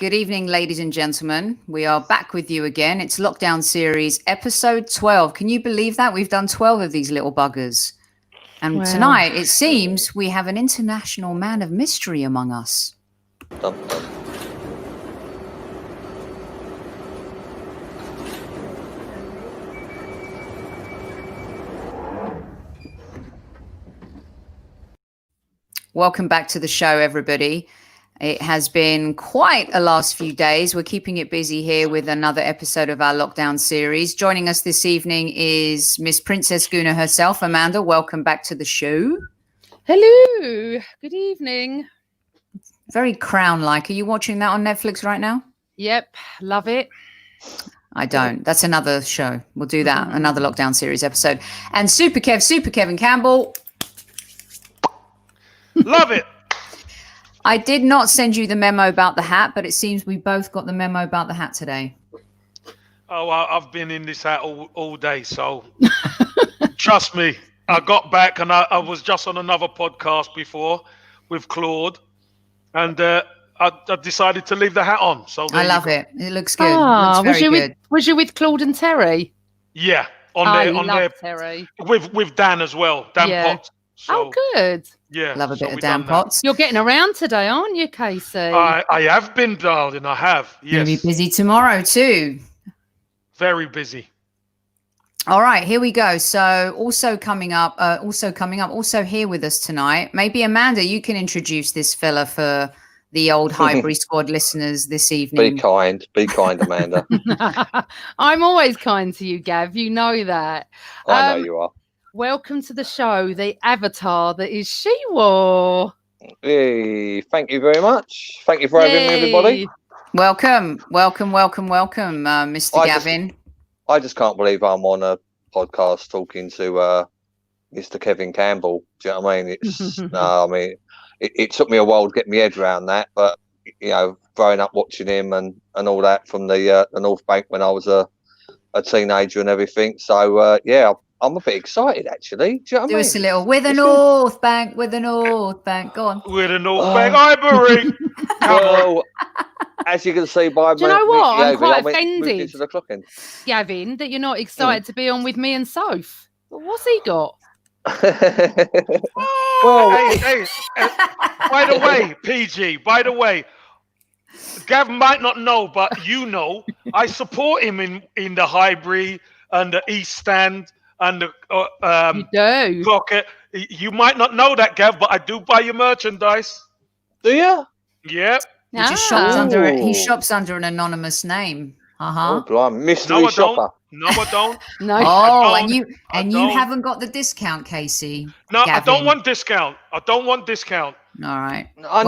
Good evening, ladies and gentlemen. We are back with you again. It's Lockdown Series, episode 12. Can you believe that? We've done 12 of these little buggers. And tonight, it seems we have an international man of mystery among us. Welcome back to the show, everybody. It has been quite a last few days. We're keeping it busy here with another episode of our Lockdown series. Joining us this evening is Miss Princess Gooner herself. Amanda, welcome back to the show. Hello. Good evening. Very Crown-like. Are you watching that on Netflix right now? Yep. Love it. I don't. That's another show. We'll do that. Another Lockdown series episode. And Super Kevin Campbell. Love it. I did not send you the memo about the hat, but it seems we both got the memo about the hat today. Oh, I've been in this hat all day, so trust me. I got back and I was just on another podcast before with Claude, and I decided to leave the hat on. So I love it. It looks good. Ah, it looks very good. Was you with Claude and Terry? Yeah, on there Terry. with Dan as well. Dan Potts. So, good. Yeah, love a bit of Dan Potts. You're getting around today, aren't you, Casey? I have been, darling. I have. Yes. You'll be busy tomorrow too. Very busy. All right, here we go. So also here with us tonight, maybe Amanda, you can introduce this fella for the old Highbury squad listeners this evening. Be kind, Amanda. I'm always kind to you, Gav. You know that. I know you are. Welcome to the show, the avatar that is She-War. Hey, thank you very much. Thank you for having me, everybody. Welcome, Mr. Gavin. I just can't believe I'm on a podcast talking to Mr. Kevin Campbell. Do you know what I mean? It's it took me a while to get my head around that, but you know, growing up watching him and all that from the North Bank when I was a teenager and everything. So yeah. I'm a bit excited, actually. Do you know what I mean? Do us a little with the North Bank. Go on. With the North Bank, Highbury. Well, as you can see by do you know what? I'm quite offended, to the clocking. Gavin, that you're not excited to be on with me and Soph. What's he got? Well, hey, by the way, PG, Gavin might not know, but you know, I support him in the Highbury and the East Stand. And the you do. Clocket. You might not know that, Gav, but I do buy your merchandise. Do you? Yeah. He shops under an anonymous name. Oh, blimey. Mystery shopper. No, I don't. No. Oh, you haven't got the discount, Casey. No, Gavin. I don't want discount. All right. I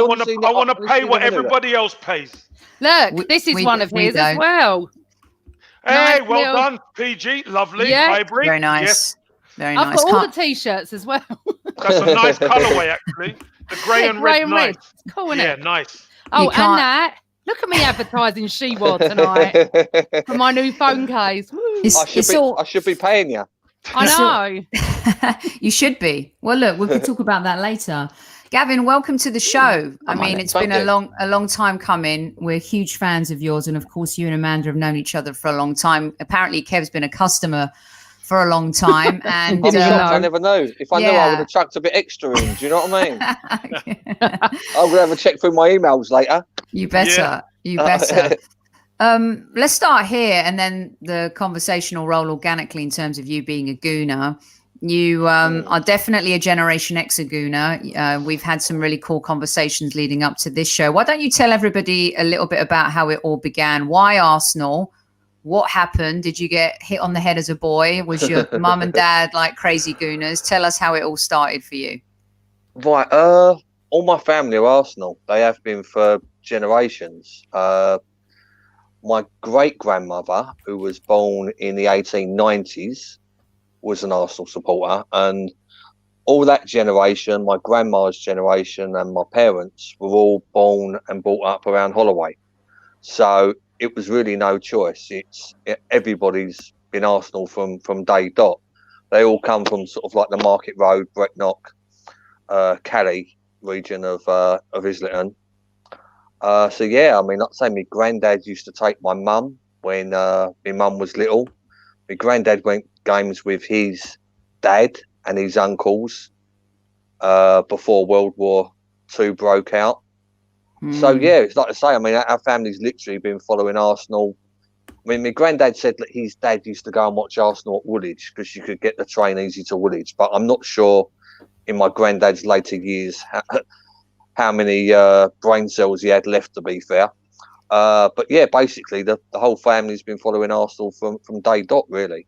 want to pay what everybody else pays. Look, this is one of his as well. Hey, well done, PG. Lovely. Yeah. Highbury. Very nice. Yes. Very nice. I've got all the T-shirts as well. That's a nice colourway, actually. The grey and red. Nice. It's cool, isn't Yeah, it? nice. Oh, and that. Look at me advertising She-War tonight for my new phone case. I should be paying you. I know. You should be. Well, look, we can talk about that later. Gavin, welcome to the show. I mean, it's been a long time coming. We're huge fans of yours. And of course, you and Amanda have known each other for a long time. Apparently, Kev's been a customer for a long time. And I never know. If I knew, I would have chucked a bit extra in. Do you know what I mean? I'm going to have a check through my emails later. You better. Yeah. You better. Let's start here. And then the conversation will roll organically in terms of you being a Gooner. You are definitely a Generation X Gooner. We've had some really cool conversations leading up to this show. Why don't you tell everybody a little bit about how it all began? Why Arsenal? What happened? Did you get hit on the head as a boy? Was your mum and dad like crazy Gooners? Tell us how it all started for you. Right. All my family are Arsenal. They have been for generations. My great-grandmother, who was born in the 1890s, was an Arsenal supporter, and all that generation, my grandma's generation and my parents were all born and brought up around Holloway. So it was really no choice. Everybody's been Arsenal from day dot. They all come from sort of like the Market Road, Brecknock, Calais region of Islington. So yeah, I mean, like I say, my granddad used to take my mum when my mum was little. My granddad went games with his dad and his uncles before World War II broke out. So Hmm. yeah, it's like I say. I mean, our family's literally been following Arsenal. I mean, my granddad said that his dad used to go and watch Arsenal at Woolwich because you could get the train easy to Woolwich. But I'm not sure in my granddad's later years how many brain cells he had left. To be fair, but yeah, basically the whole family's been following Arsenal from day dot, really.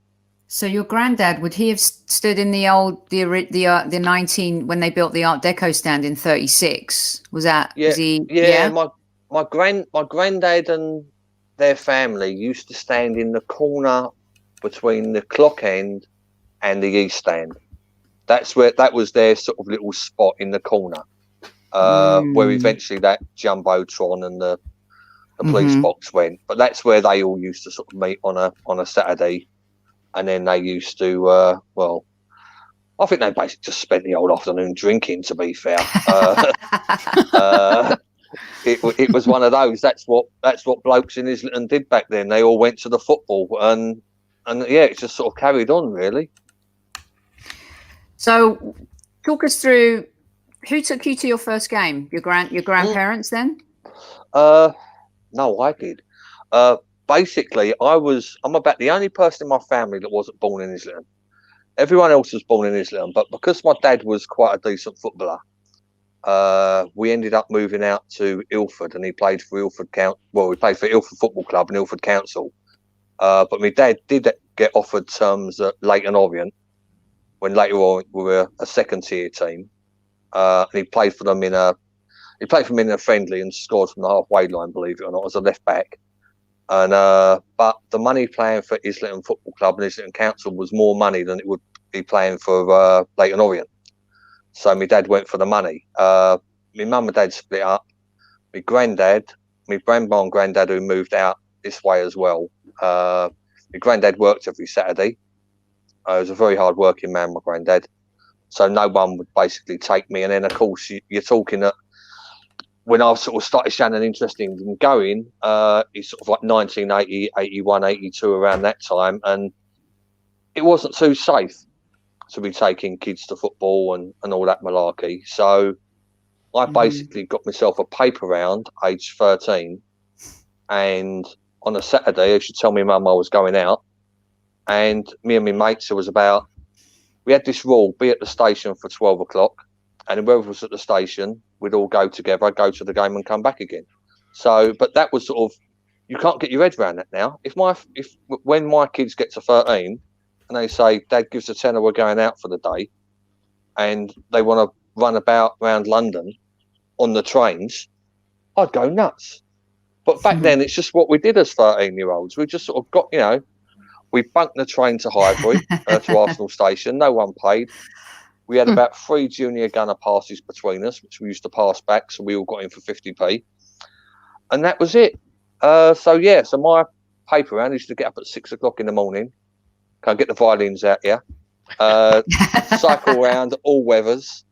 So your granddad, would he have stood in the 19 when they built the Art Deco stand in 36? Was Yeah, he? yeah. Yeah. My granddad and their family used to stand in the corner between the clock end and the east stand. That was their sort of little spot in the corner, where Mm. eventually that jumbotron and the police Hmm. box went. But that's where they all used to sort of meet on a Saturday, and then they used to well, I think they basically just spent the whole afternoon drinking. To be fair, uh, it was one of those. That's what blokes in Islington did back then. They all went to the football, and yeah, it just sort of carried on really. So talk us through who took you to your first game. Your grandparents then? No, I did. Basically, I'm about the only person in my family that wasn't born in Islington. Everyone else was born in Islington, but because my dad was quite a decent footballer, we ended up moving out to Ilford, and he played for Ilford Well, we played for Ilford Football Club and Ilford Council. But my dad did get offered terms at Leighton Orient when later on we were a second tier team. And he played for them in a friendly and scored from the halfway line, believe it or not, as a left back. And but the money playing for Islington Football Club and Islington Council was more money than it would be playing for Leighton Orient. So my dad went for the money. My mum and dad split up. My grandma and granddad who moved out this way as well. My granddad worked every Saturday. He was a very hard working man, my granddad. So no one would basically take me. And then of course you're talking that when I sort of started showing an interest in going, it's sort of like 1980, 81, 82, around that time. And it wasn't too safe to be taking kids to football and all that malarkey. So I basically got myself a paper round, age 13. And on a Saturday, I should tell my mum I was going out. And me and my mates, we had this rule, be at the station for 12 o'clock. And whoever was at the station, we'd all go together, go to the game and come back again. So, but that was sort of, you can't get your head around that now. When my kids get to 13 and they say, Dad gives a tenner, we're going out for the day, and they want to run about around London on the trains, I'd go nuts. But back then, it's just what we did as 13-year-olds. We just sort of got, we bunked the train to Highbury, to Arsenal Station. No one paid. We had about 3 junior gunner passes between us, which we used to pass back, so we all got in for 50p. And that was it. So my paper round used to get up at 6 o'clock in the morning. Can't get the violins out here. Cycle around all weathers.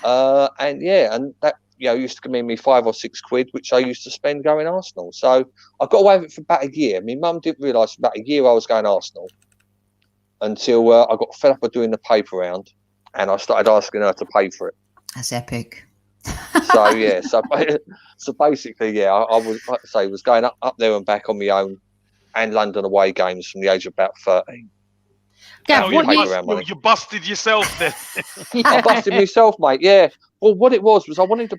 And that used to give me 5 or 6 quid, which I used to spend going Arsenal. So I got away with it for about a year. My mum didn't realise for about a year I was going Arsenal until I got fed up of doing the paper round. And I started asking her to pay for it. That's epic. So yeah, so basically, I was, like I say, was going up there and back on my own, and London away games from the age of about 13. Gav, you busted yourself then. I busted myself, mate. Yeah. Well, what it was I wanted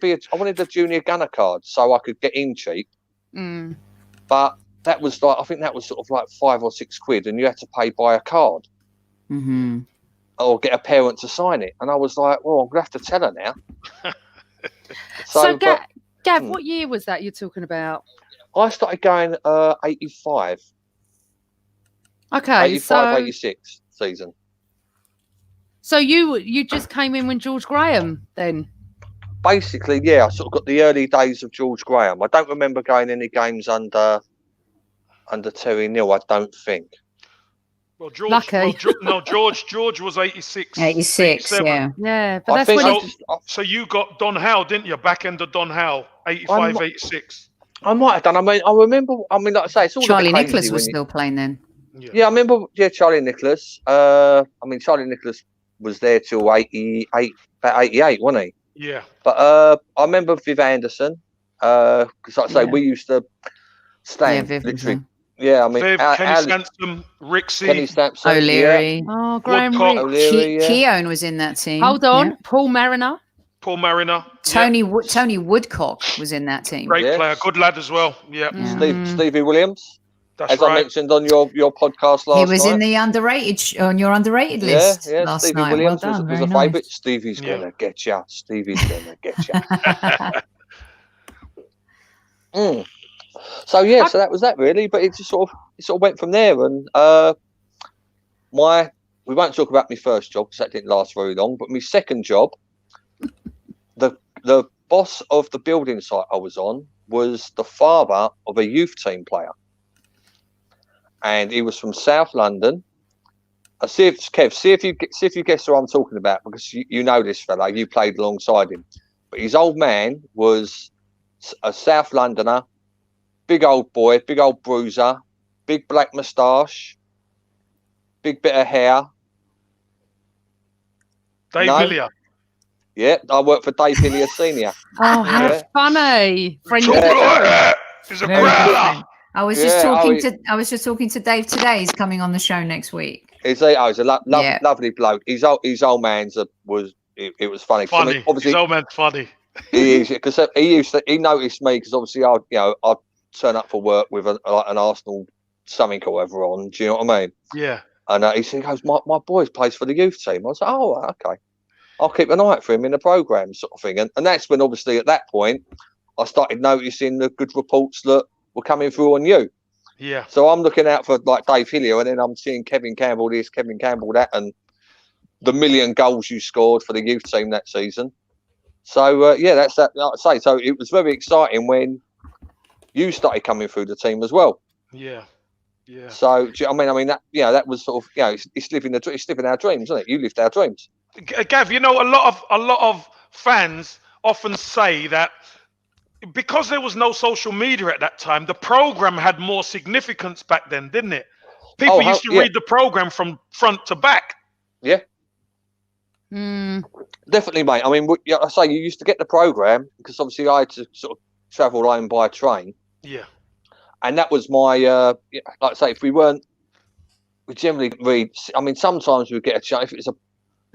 a junior gunner card so I could get in cheap. But that was I think that was sort of like 5 or 6 quid, and you had to pay by a card. Mm-hmm. Or get a parent to sign it. And I was like, well, I'm going to have to tell her now. So Gav, what year was that you're talking about? I started going 85. Okay, 85, 86 season. So you just came in when George Graham then? Basically, yeah. I sort of got the early days of George Graham. I don't remember going any games under Terry Neal, I don't think. Well, George. Lucky. George was 86. 86, 87. yeah. Yeah, but I that's think when I he, just- So you got Don Howe, didn't you? Back end of Don Howe, 85, 86. I might have done. I mean, I remember. I mean, like I say, it's all Charlie a bit Nicholas hazy was when you- still playing then. Yeah, I remember. Yeah, Charlie Nicholas. I mean, Charlie Nicholas was there till 88, about 88, wasn't he? Yeah. But I remember Viv Anderson. Because, like I say, Yeah. we used to stand Viv was literally. there. Yeah, I mean, Viv, Kenny Sansom, Rixie, Kenny Sampson, O'Leary. oh, Graham Woodcock. Rick. O'Leary, yeah. Keown was in that team. Hold on, Yeah. Paul Mariner. Paul Mariner. Tony Woodcock was in that team. Great Yeah. player, good lad as well. Yeah, Stevie Williams, that's as I right. mentioned on your podcast last night. He was in the underrated on your underrated list last Stevie night. Williams Well done. was Very a nice. favourite. Stevie's Yeah. gonna get ya. Stevie's gonna get ya. So yeah, so that was that really, but it sort of went from there, and we won't talk about my first job because that didn't last very long, but my second job, the boss of the building site I was on was the father of a youth team player, and he was from South London. See if you guess who I'm talking about, because you know this fella, you played alongside him, but his old man was a South Londoner. Big old boy, big old bruiser, big black moustache, big bit of hair. Dave No? Hillier. Yeah, I work for Dave Hillier Senior. Oh, how Yeah. funny. Friend Talk of like the that. He's a Very growler. good. I was just Yeah, I was just talking to Dave today. He's coming on the show next week. He's a Yeah. lovely bloke. His old man's was funny. 'Cause I mean, Funny. obviously, His old man's funny. he is, because he noticed me, because obviously I'd turn up for work with an Arsenal something or whatever on. Do you know what I mean? Yeah. And he goes, my boy plays for the youth team. I was like, oh, okay. I'll keep an eye out for him in the programme, sort of thing. And that's when, obviously, at that point, I started noticing the good reports that were coming through on you. Yeah. So I'm looking out for like Dave Hillier, and then I'm seeing Kevin Campbell this, Kevin Campbell that, and the 1,000,000 goals you scored for the youth team that season. So that's that. Like I say, so it was very exciting when you started coming through the team as well. Yeah. Yeah. So I mean that that was sort of it's living our dreams, isn't it? You lived our dreams. Gav, a lot of fans often say that because there was no social media at that time, the program had more significance back then, didn't it? People used to read the program from front to back. Yeah. Definitely, mate. I mean, I say you used to get the program because obviously I had to sort of travel home by train. Yeah. And that was my, like I say, we generally read. I mean, sometimes we'd get a chance. If it was a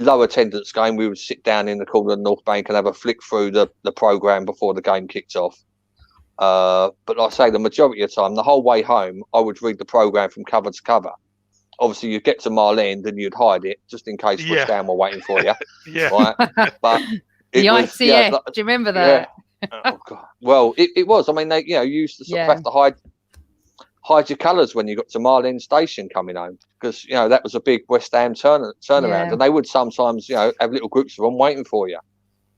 low attendance game, we would sit down in the corner of the North Bank and have a flick through the programme before the game kicked off. But like I say, the majority of the time, the whole way home, I would read the programme from cover to cover. Obviously, you'd get to Mile End and you'd hide it just in case West Ham were waiting for you. Yeah. Right? But the ICF, do you remember that? Oh, God. Well, it was. I mean, they you used to sort of have to hide your colours when you got to Mile End Station coming home, because that was a big West Ham turnaround, and they would sometimes have little groups of them waiting for you.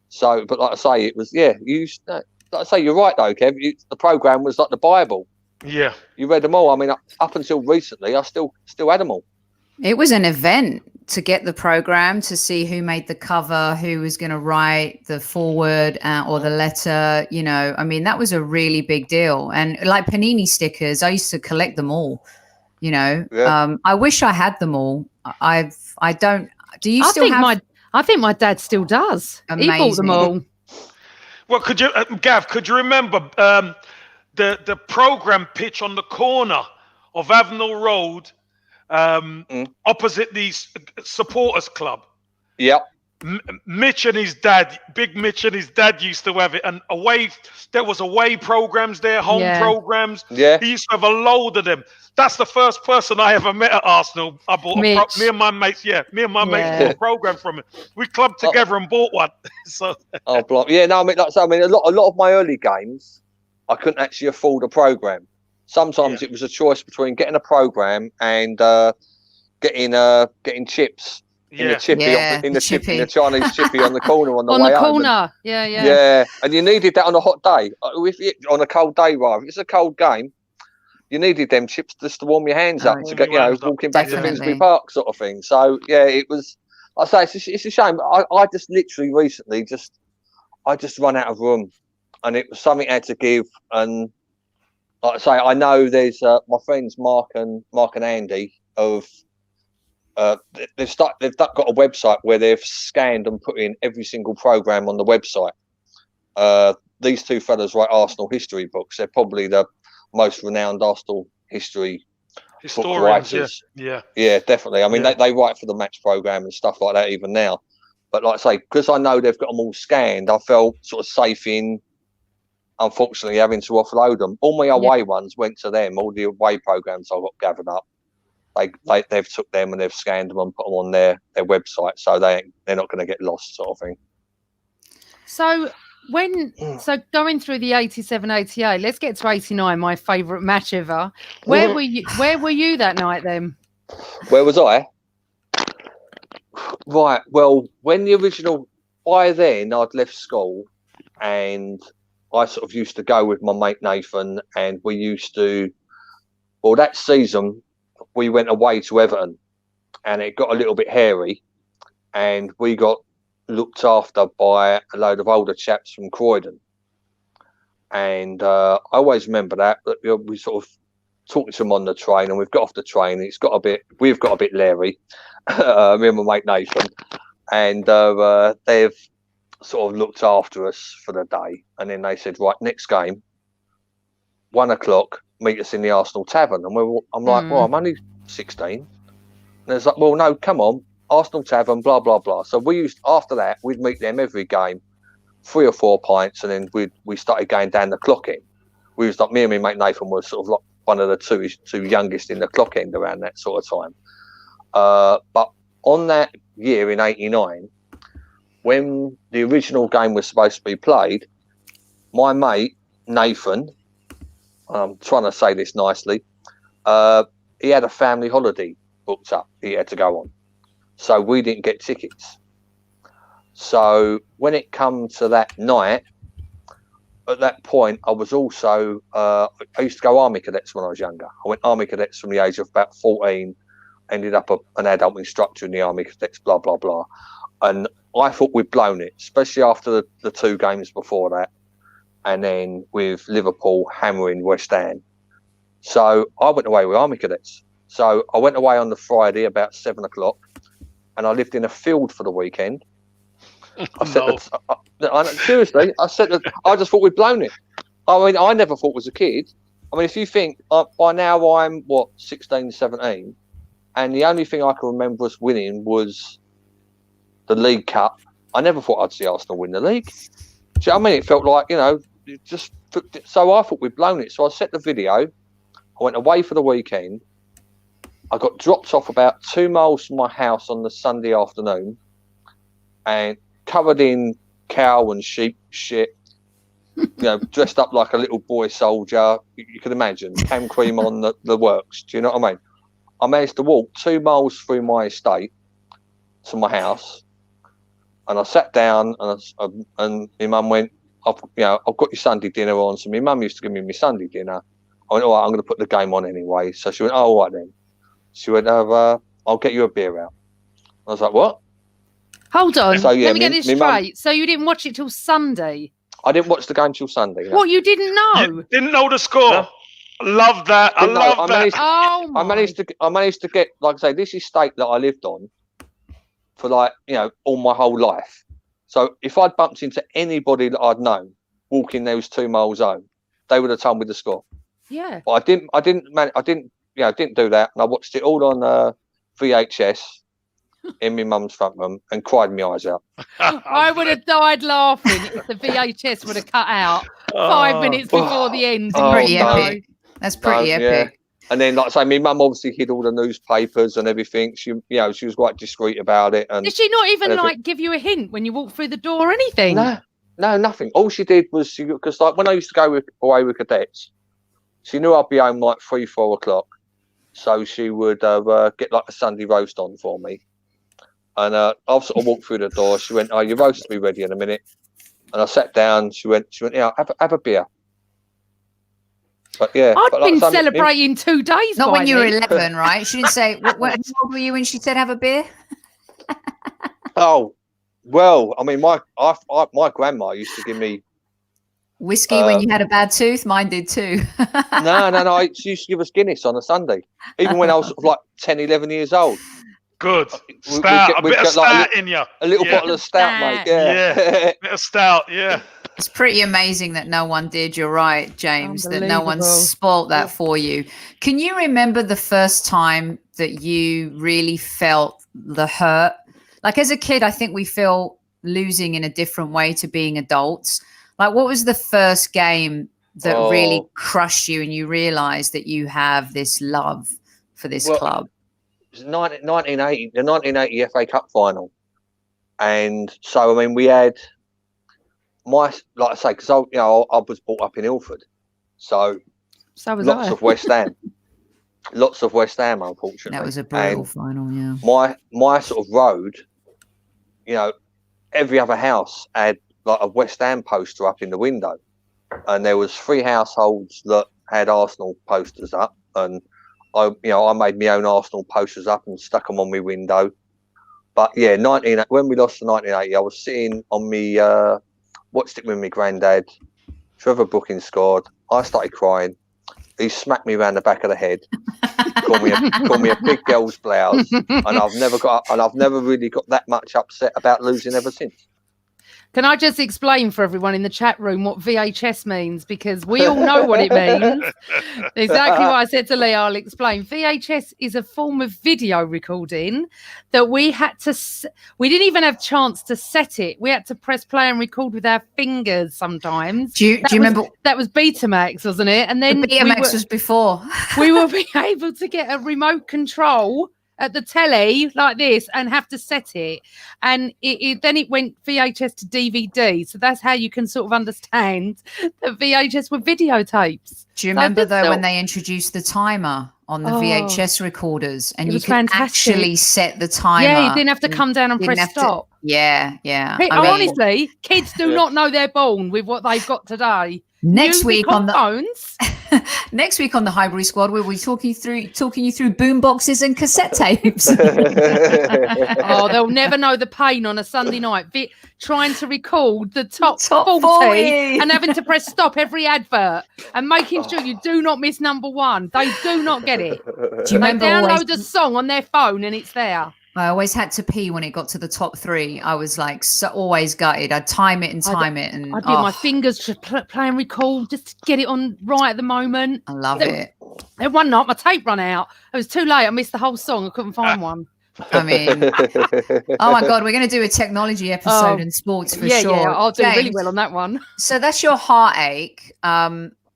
So, but like I say, it was like I say, you're right though, Kev. The programme was like the Bible. Yeah, you read them all. I mean, up until recently, I still had them all. It was an event to get the program, to see who made the cover, who was going to write the foreword or the letter. I mean, that was a really big deal. And like Panini stickers, I used to collect them all. I wish I had them all. I don't. Do you still have? I think my dad still does. Amazing. He bought them all. Well, Gav, could you remember the program pitch on the corner of Avenel Road? Opposite the supporters club. Yep. Mitch and his dad, Big Mitch and his dad used to have it, and there was away programs there, home programs. Yeah. He used to have a load of them. That's the first person I ever met at Arsenal. I bought me and my mates. Yeah, me and my mates bought a program from it. We clubbed together and bought one. So. Yeah. No, I mean, a lot of my early games, I couldn't actually afford a program. Sometimes it was a choice between getting a program and getting chips in the chippy, in the Chinese chippy on the corner on the way home. Yeah, and you needed that on a hot day. On a cold day, rather. If it's a cold game, you needed them chips just to warm your hands up Oh, to get, Warm your hands up. walking back to Definitely. Finsbury Park sort of thing. So yeah, it was. I say it's a shame. I just literally recently I just run out of room, and it was something I had to give. And like I say, I know there's my friends Mark and Andy of they've got a website where they've scanned and put in every single program on the website. These two fellas write Arsenal history books. They're probably the most renowned Arsenal history book writers. Yeah, definitely. I mean, they write for the match program and stuff like that even now. But like I say, because I know they've got them all scanned, I felt sort of safe in, unfortunately, having to offload them. All my away ones went to them. All the away programs I got gathered up, they've took them and they've scanned them and put them on their website, so they're not going to get lost, sort of thing. So going through the 87, 88, let's get to 89, my favourite match ever. Where were you that night then? Where was I? Right, well, when the original, by then I'd left school and I sort of used to go with my mate Nathan, and we used to, well, that season we went away to Everton and it got a little bit hairy and we got looked after by a load of older chaps from Croydon. And I always remember that we sort of talked to them on the train, and we've got off the train. We've got a bit leery, me and my mate Nathan, and they've sort of looked after us for the day. And then they said, right, next game, 1 o'clock, meet us in the Arsenal Tavern. And I'm like, well, I'm only 16. And it's like, well, no, come on, Arsenal Tavern, blah, blah, blah. So after that, we'd meet them every game, 3 or 4 pints, and then we started going down the clock end. We was like, me and my mate Nathan was sort of like one of the two youngest in the clock end around that sort of time. But on that year in 89, when the original game was supposed to be played, my mate Nathan, I'm trying to say this nicely, he had a family holiday booked up he had to go on. So we didn't get tickets. So when it come to that night, at that point, I was also, I used to go Army Cadets when I was younger. I went Army Cadets from the age of about 14, ended up an adult instructor in the Army Cadets, blah, blah, blah. And I thought we'd blown it, especially after the 2 games before that. And then with Liverpool hammering West Ham. So I went away with Army Cadets. So I went away on the Friday about 7 o'clock, and I lived in a field for the weekend. Seriously, I just thought we'd blown it. I mean, I never thought it was a kid. I mean, if you think by now I'm 16, 17, and the only thing I can remember us winning was the League Cup. I never thought I'd see Arsenal win the league. Do you know what I mean? It felt like, so I thought we'd blown it. So I set the video. I went away for the weekend. I got dropped off about 2 miles from my house on the Sunday afternoon, and covered in cow and sheep shit, dressed up like a little boy soldier. You can imagine, cam cream on the works. Do you know what I mean? I managed to walk 2 miles through my estate to my house, and I sat down, and my mum went, I've got your Sunday dinner on. So my mum used to give me my Sunday dinner. I went, all right, I'm going to put the game on anyway. So she went, oh, all right then. She went, I'll get you a beer out. I was like, what? Hold on. So, yeah, let me get this straight. So you didn't watch it till Sunday? I didn't watch the game till Sunday. No. What, you didn't know? You didn't know the score? No. I love that. I love that. I managed to get, like I say, this estate that I lived on for all my whole life. So if I'd bumped into anybody that I'd known walking those 2 miles home, they would have told me the score. Yeah. But I didn't do that, and I watched it all on VHS in my mum's front room and cried my eyes out. I would have died laughing if the VHS would have cut out 5 minutes before the end. Pretty epic. That's pretty epic. Yeah. And then, like I say, my mum obviously hid all the newspapers and everything. She was quite discreet about it. And did she not even give you a hint when you walked through the door or anything? No, nothing. All she did was because when I used to go away with cadets, she knew I'd be home 3, 4 o'clock. So she would get a Sunday roast on for me. And I've sort of walked through the door. She went, oh, your roast will be ready in a minute. And I sat down. She went, yeah, have a beer. But yeah, I'd but been like, celebrating 2 days. Not by when you were then. 11, right? She didn't say, how old were you when she said have a beer? Oh, well, I mean, my grandma used to give me Whiskey when you had a bad tooth? Mine did too. no. She used to give us Guinness on a Sunday, even when I was sort of like 10, 11 years old. Good. We'd Stout. get A bit of like stout in you. a little bottle of stout, mate. Yeah. Yeah. Bit of stout. Yeah. It's pretty amazing that no one did. You're right, James, that no one Unbelievable. spoilt that for you. Can you remember the first time that you really felt the hurt? Like as a kid, I think we feel losing in a different way to being adults. Like what was the first game that really crushed you and you realized that you have this love for this club? It was 1980, the 1980 FA Cup final. And so, I mean, we had like I say, because I was brought up in Ilford. So was lots I. of West Ham. Lots of West Ham, unfortunately. That was a brutal final, yeah. My sort of road, every other house had like a West Ham poster up in the window, and there was 3 households that had Arsenal posters up, and I made my own Arsenal posters up and stuck them on my window. But yeah, when we lost to 1980, I was sitting on me, watched it with my granddad. Trevor Booking scored. I started crying. He smacked me around the back of the head, called me a big girl's blouse, and I've never really got that much upset about losing ever since. Can I just explain for everyone in the chat room what VHS means? Because we all know what it means. Exactly what I said to Lee, I'll explain. VHS is a form of video recording that we didn't even have chance to set it. We had to press play and record with our fingers sometimes. Do you remember? That was Betamax, wasn't it? And then Betamax was before. We were able to get a remote control at the telly like this and have to set it, and then it went VHS to DVD, so that's how you can sort of understand that VHS were videotapes. Do you remember though when they introduced the timer on the VHS recorders, and you could actually set the timer? Yeah, you didn't have to come down and press stop. Yeah. Honestly, kids do not know they're born with what they've got today. Next week on the phones. Next week on the Highbury Squad, we'll be talking you through boom boxes and cassette tapes. They'll never know the pain on a Sunday night trying to record the top 40 and having to press stop every advert and making sure you do not miss number 1. They do not get it. Do you remember download a song on their phone and it's there. I always had to pee when it got to the top 3. I was like always gutted. I'd time it. And I'd get my fingers to play and record just to get it on right at the moment. I love it. And one night my tape ran out. It was too late. I missed the whole song. I couldn't find one. I mean, oh my God, we're going to do a technology episode in sports for sure. Yeah, I'll do really well on that one. So that's your Heartache.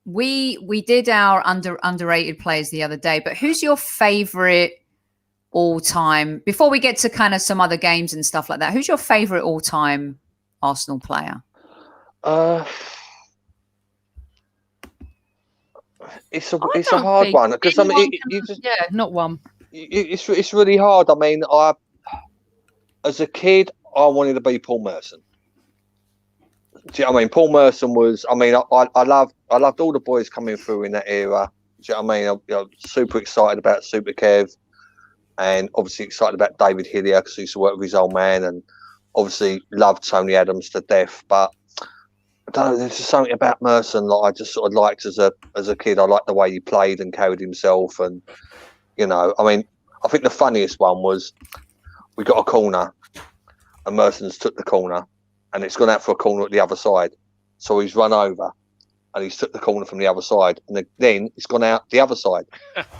We did our underrated players the other day, but who's your favorite all-time, before we get to kind of some other games and stuff like that, who's your favorite all-time Arsenal player? It's a hard one, because I mean not one. It's really hard. I mean, as a kid I wanted to be Paul Merson. Do you know what I mean? Paul Merson was, I mean, I loved all the boys coming through in that era. Do you know what I mean? I'm super excited about Super Kev. And obviously excited about David Hillier because he used to work with his old man, and obviously loved Tony Adams to death. But I don't know, there's just something about Merson that I just sort of liked as a kid. I liked the way he played and carried himself, and I mean, I think the funniest one was we got a corner, and Merson's took the corner, and it's gone out for a corner at the other side, so he's run over. And he's took the corner from the other side, and then it's gone out the other side.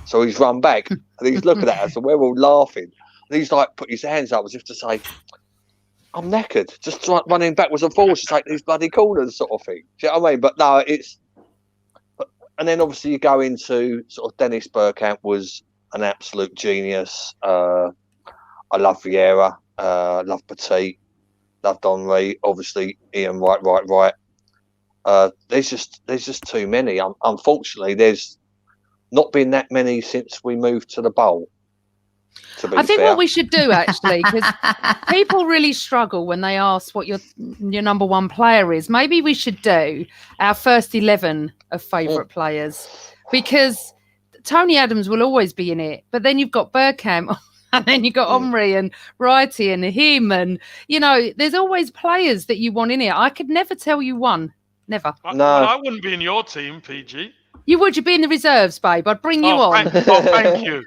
So he's run back, and he's looking at us, and we're all laughing. And he's like, put his hands up as if to say, "I'm knackered, just like running backwards and forwards to take these bloody corners," sort of thing. Do you know what I mean? But no, and then obviously you go into sort of Dennis Bergkamp was an absolute genius. I love Vieira, love Petit, loved Henry, obviously Ian Wright. There's just too many. Unfortunately, there's not been that many since we moved to the Bowl. To be I think fair. what we should do, actually, because people really struggle when they ask what your number one player is. Maybe we should do our first 11 of favourite players, because Tony Adams will always be in it. But then you've got Bergkamp, and then you've got Omri and Wrighty and him. And, there's always players that you want in it. I could never tell you one. Never. No. I wouldn't be in your team, PG. You would. You'd be in the reserves, babe. I'd bring you on. Thank you.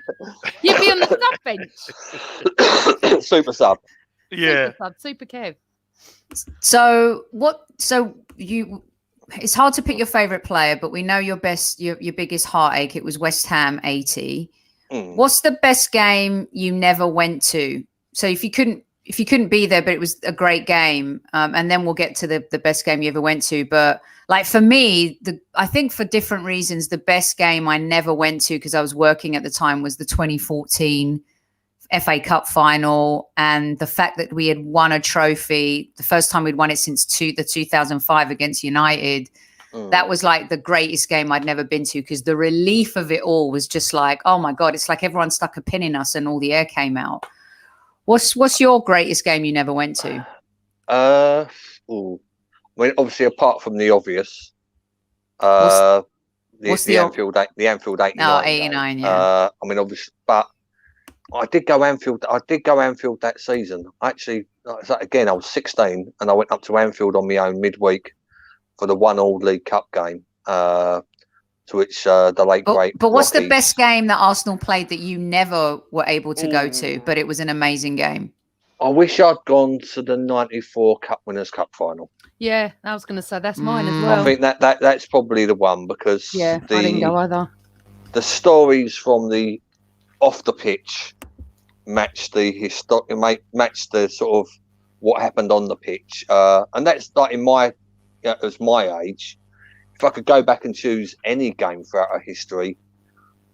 You'd be on the sub bench. Super sub. Yeah. Super sub, Super Kev. So it's hard to pick your favorite player, but we know your biggest heartache. It was West Ham 80. What's the best game you never went to? So if you couldn't be there, but it was a great game, and then we'll get to the best game you ever went to. But like for me, I think for different reasons, the best game I never went to because I was working at the time was the 2014 FA Cup final, and the fact that we had won a trophy, the first time we'd won it since the 2005 against United. That was like the greatest game I'd never been to, because the relief of it all was just like, oh my God, it's like everyone stuck a pin in us and all the air came out. What's your greatest game you never went to? I mean, obviously, apart from the obvious, the Anfield 89. Oh, 89, game. yeah. I mean, obviously, but I did go Anfield that season. Actually, again, I was 16 and I went up to Anfield on my own midweek for the 1-1 League Cup game. To which the late great. But what's Rocky, the best game that Arsenal played that you never were able to go to, but it was an amazing game? I wish I'd gone to the 94 Winners' Cup final. Yeah, I was going to say that's mine as well. I think that's probably the one, because I didn't go either. The stories from the off the pitch match the sort of what happened on the pitch, and that's like in my as my age. If I could go back and choose any game throughout our history,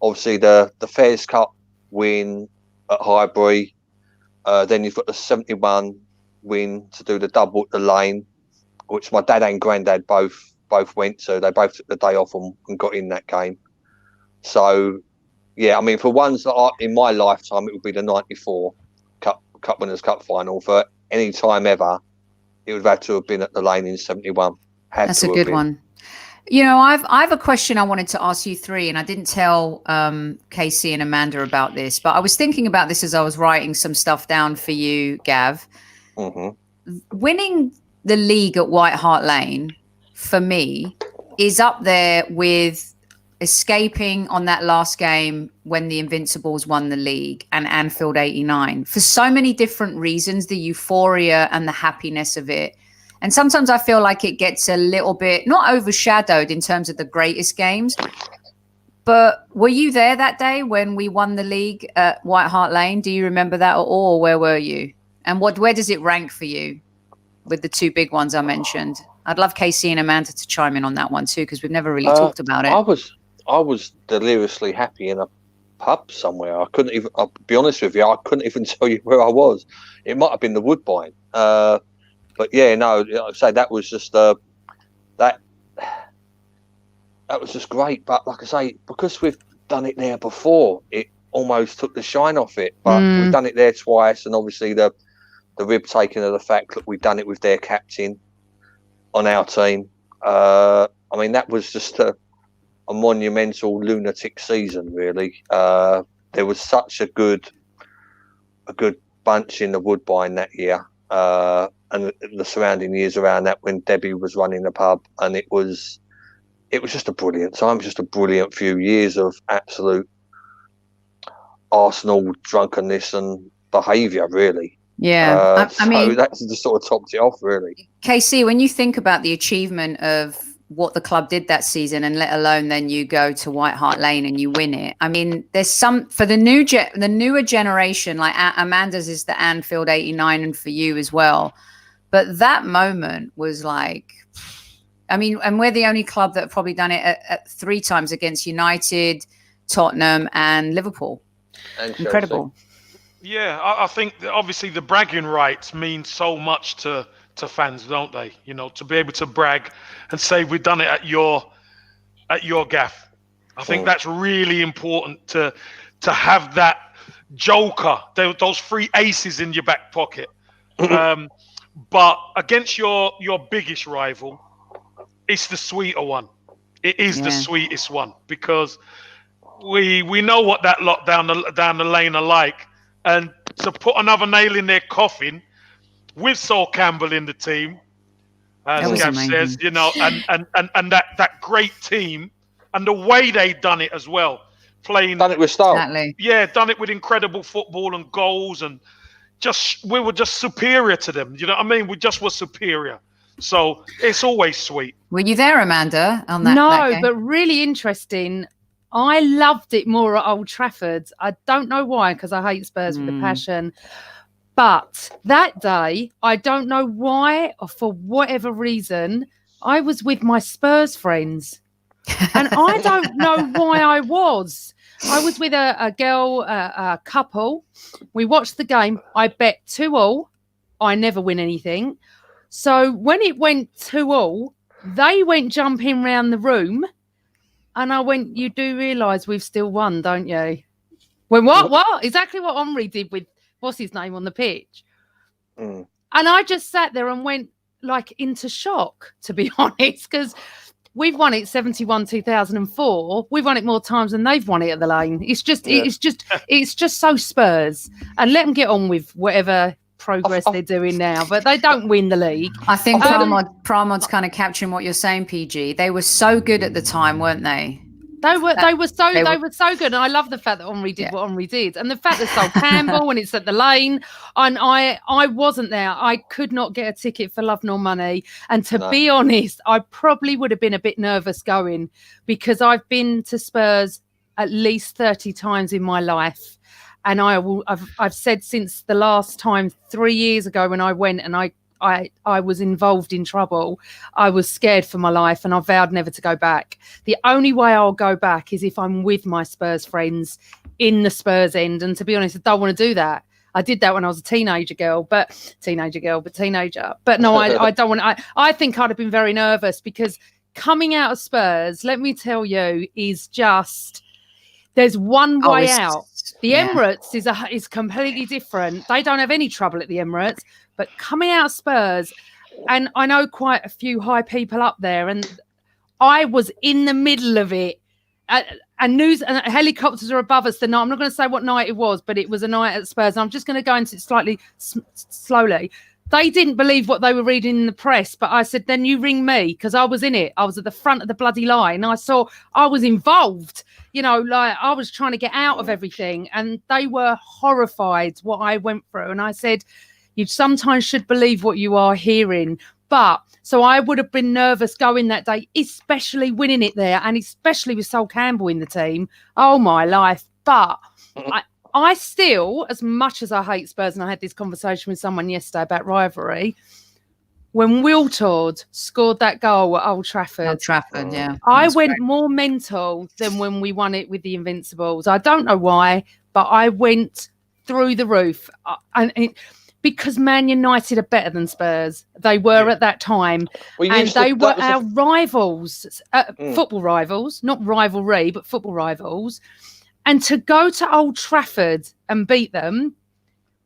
obviously the Fairs Cup win at Highbury, then you've got the 71 win to do the double at the Lane, which my dad and granddad both went to. They both took the day off and got in that game. So, yeah, I mean, for ones that are in my lifetime, it would be the 94 Cup Winners' Cup final. For any time ever, it would have had to have been at the Lane in 71. That's a good one. I have a question I wanted to ask you three, and I didn't tell Casey and Amanda about this, but I was thinking about this as I was writing some stuff down for you, Gav. Winning the league at White Hart Lane, for me, is up there with escaping on that last game when the Invincibles won the league and Anfield 89, for so many different reasons, the euphoria and the happiness of it. And sometimes I feel like it gets a little bit, not overshadowed in terms of the greatest games, but were you there that day when we won the league at White Hart Lane? Do you remember that at all? Or where were you? And where does it rank for you with the two big ones I mentioned? I'd love Casey and Amanda to chime in on that one too, because we've never really talked about it. I was deliriously happy in a pub somewhere. I'll be honest with you, I couldn't even tell you where I was. It might have been the Woodbine. But yeah, no, I'd say that was just that was just great. But like I say, because we've done it there before, it almost took the shine off it. But we've done it there twice, and obviously the rib taking of the fact that we've done it with their captain on our team. I mean, that was just a monumental lunatic season, really. There was such a good bunch in the Woodbine that year. And the surrounding years around that, when Debbie was running the pub, and it was just a brilliant time, just a brilliant few years of absolute Arsenal drunkenness and behaviour, really. Yeah, I mean, that's just sort of topped it off, really. KC, when you think about the achievement of what the club did that season, and let alone then you go to White Hart Lane and you win it. I mean, there's some for the newer generation, like Amanda's is the Anfield 89, and for you as well. But that moment was like, I mean, and we're the only club that have probably done it at 3 times against United, Tottenham, and Liverpool. And incredible. Yeah, I think that obviously the bragging rights mean so much to fans, don't they? You know, to be able to brag and say we've done it at your gaff. I think that's really important to have that joker, those three aces in your back pocket. But against your biggest rival, it's the sweeter one. It is the sweetest one because we know what that lot down the lane are like, and to put another nail in their coffin with Sol Campbell in the team, as Gav says, you know, and that great team and the way they done it as well, Done it with style. Exactly. Yeah, done it with incredible football and goals, and we were just superior to them. You know what I mean? We just were superior. So it's always sweet. Were you there, Amanda, on that? No, that game? but really interesting. I loved it more at Old Trafford. I don't know why, because I hate Spurs with a passion. But that day, I don't know why, or for whatever reason, I was with my Spurs friends. And I don't know why I was. I was with a girl, a couple. We watched the game. I bet 2-2. I never win anything. So when it went 2-2, they went jumping round the room. And I went, you do realise we've still won, don't you? When what? Exactly what Omri did with, what's his name, on the pitch. And I just sat there and went like into shock, to be honest, because we've won it 71, 2004. We've won it more times than they've won it at the Lane. It's just, it's just so Spurs. And let them get on with whatever progress they're doing now, but they don't win the league. I think Pramod's kind of capturing what you're saying, PG. They were so good at the time, weren't they? They were so good, and I love the fact that Omri did what Omri did, and the fact that Sol Campbell when it's at the Lane, and I wasn't there. I could not get a ticket for love nor money, and to be honest, I probably would have been a bit nervous going, because I've been to Spurs at least 30 times in my life. And I've said since the last time 3 years ago when I went and I was involved in trouble, I was scared for my life and I vowed never to go back. The only way I'll go back is if I'm with my Spurs friends in the Spurs end. And to be honest, I don't want to do that. I did that when I was a teenager. But no, I don't want. I think I'd have been very nervous, because coming out of Spurs, let me tell you, is just, there's one way out. The Emirates is completely different. They don't have any trouble at the Emirates, but coming out of Spurs, and I know quite a few high people up there, and I was in the middle of it. And helicopters are above us the night. I'm not going to say what night it was, but it was a night at Spurs. And I'm just going to go into it slightly slowly. They didn't believe what they were reading in the press, but I said, then you ring me, because I was in it. I was at the front of the bloody line. I was involved, you know, like I was trying to get out of everything, and they were horrified what I went through. And I said, you sometimes should believe what you are hearing. But so I would have been nervous going that day, especially winning it there, and especially with Sol Campbell in the team. Oh, my life. But I still, as much as I hate Spurs, and I had this conversation with someone yesterday about rivalry, when Wiltord scored that goal at Old Trafford, I went more mental than when we won it with the Invincibles. I don't know why, but I went through the roof. Because Man United are better than Spurs. They were at that time. And they were our rivals, football rivals, not rivalry, but football rivals. And to go to Old Trafford and beat them,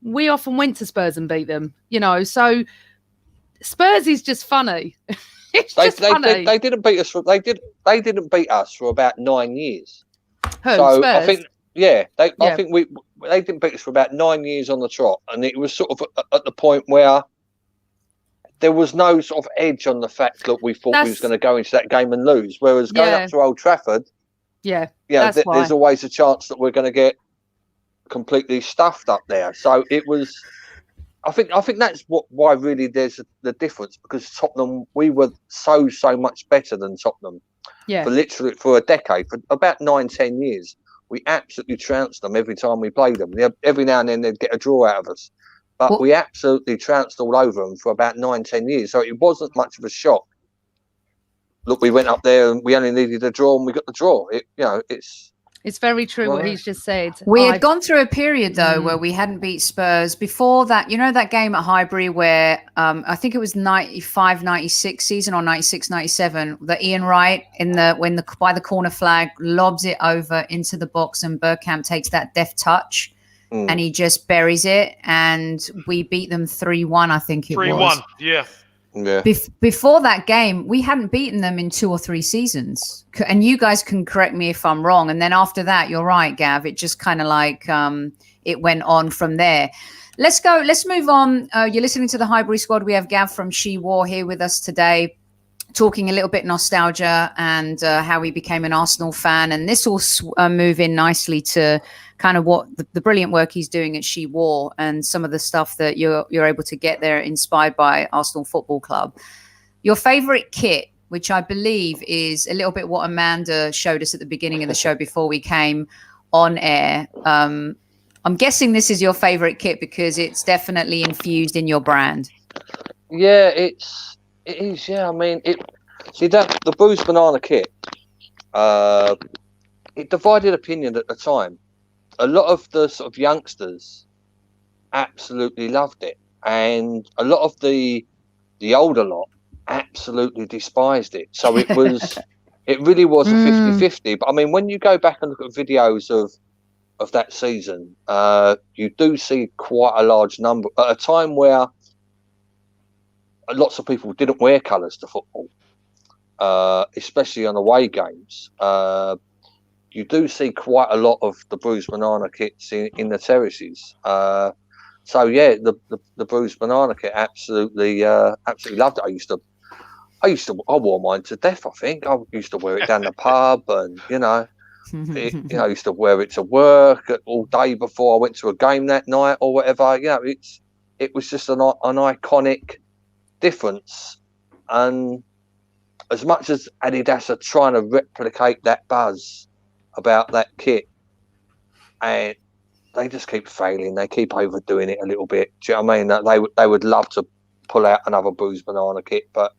we often went to Spurs and beat them, you know. So Spurs is just funny. It's just funny. They didn't beat us. They didn't beat us for about 9 years. Who, Spurs? I think, I think they didn't beat us for about 9 years on the trot, and it was sort of at the point where there was no sort of edge on the fact that we thought we was going to go into that game and lose. Whereas going up to Old Trafford, there's always a chance that we're going to get completely stuffed up there. So it was. I think that's why really there's the difference, because Tottenham, we were so much better than Tottenham. Yeah. For a decade, for about 9-10 years, we absolutely trounced them every time we played them. Every now and then they'd get a draw out of us, but we absolutely trounced all over them for about 9-10 years. So it wasn't much of a shock. Look, we went up there and we only needed a draw, and we got the draw. It's very true what he's just said. We had gone through a period, though, where we hadn't beat Spurs. Before that, you know, that game at Highbury where I think it was 95-96 season or 96-97, that Ian Wright by the corner flag lobs it over into the box and Bergkamp takes that deft touch. and he just buries it. And we beat them 3-1, I think it 3-1, was. yeah. Yeah. Before that game, we hadn't beaten them in 2 or 3 seasons. And you guys can correct me if I'm wrong. And then after that, you're right, Gav. It just kind of like it went on from there. Let's go. Let's move on. You're listening to the Highbury Squad. We have Gav from She War here with us today, talking a little bit nostalgia and how he became an Arsenal fan. And this will move in nicely to kind of what the brilliant work he's doing at She War and some of the stuff that you're able to get there inspired by Arsenal Football Club. Your favorite kit, which I believe is a little bit what Amanda showed us at the beginning of the show before we came on air. I'm guessing this is your favorite kit because it's definitely infused in your brand. Yeah, it is. Yeah, I mean, the bruised banana kit. It divided opinion at the time. A lot of the sort of youngsters absolutely loved it, and a lot of the older lot absolutely despised it. So it really was a 50-50. But I mean, when you go back and look at videos of that season, you do see quite a large number at a time where lots of people didn't wear colours to football, especially on away games. You do see quite a lot of the bruised banana kits in the terraces. So yeah, the bruised banana kit absolutely loved it. I wore mine to death. I think I used to wear it down the pub, and I used to wear it to work all day before I went to a game that night or whatever. It was just an iconic difference. And as much as Adidas are trying to replicate that buzz about that kit, and they just keep failing. They keep overdoing it a little bit. Do you know what I mean? They would love to pull out another bruised banana kit, but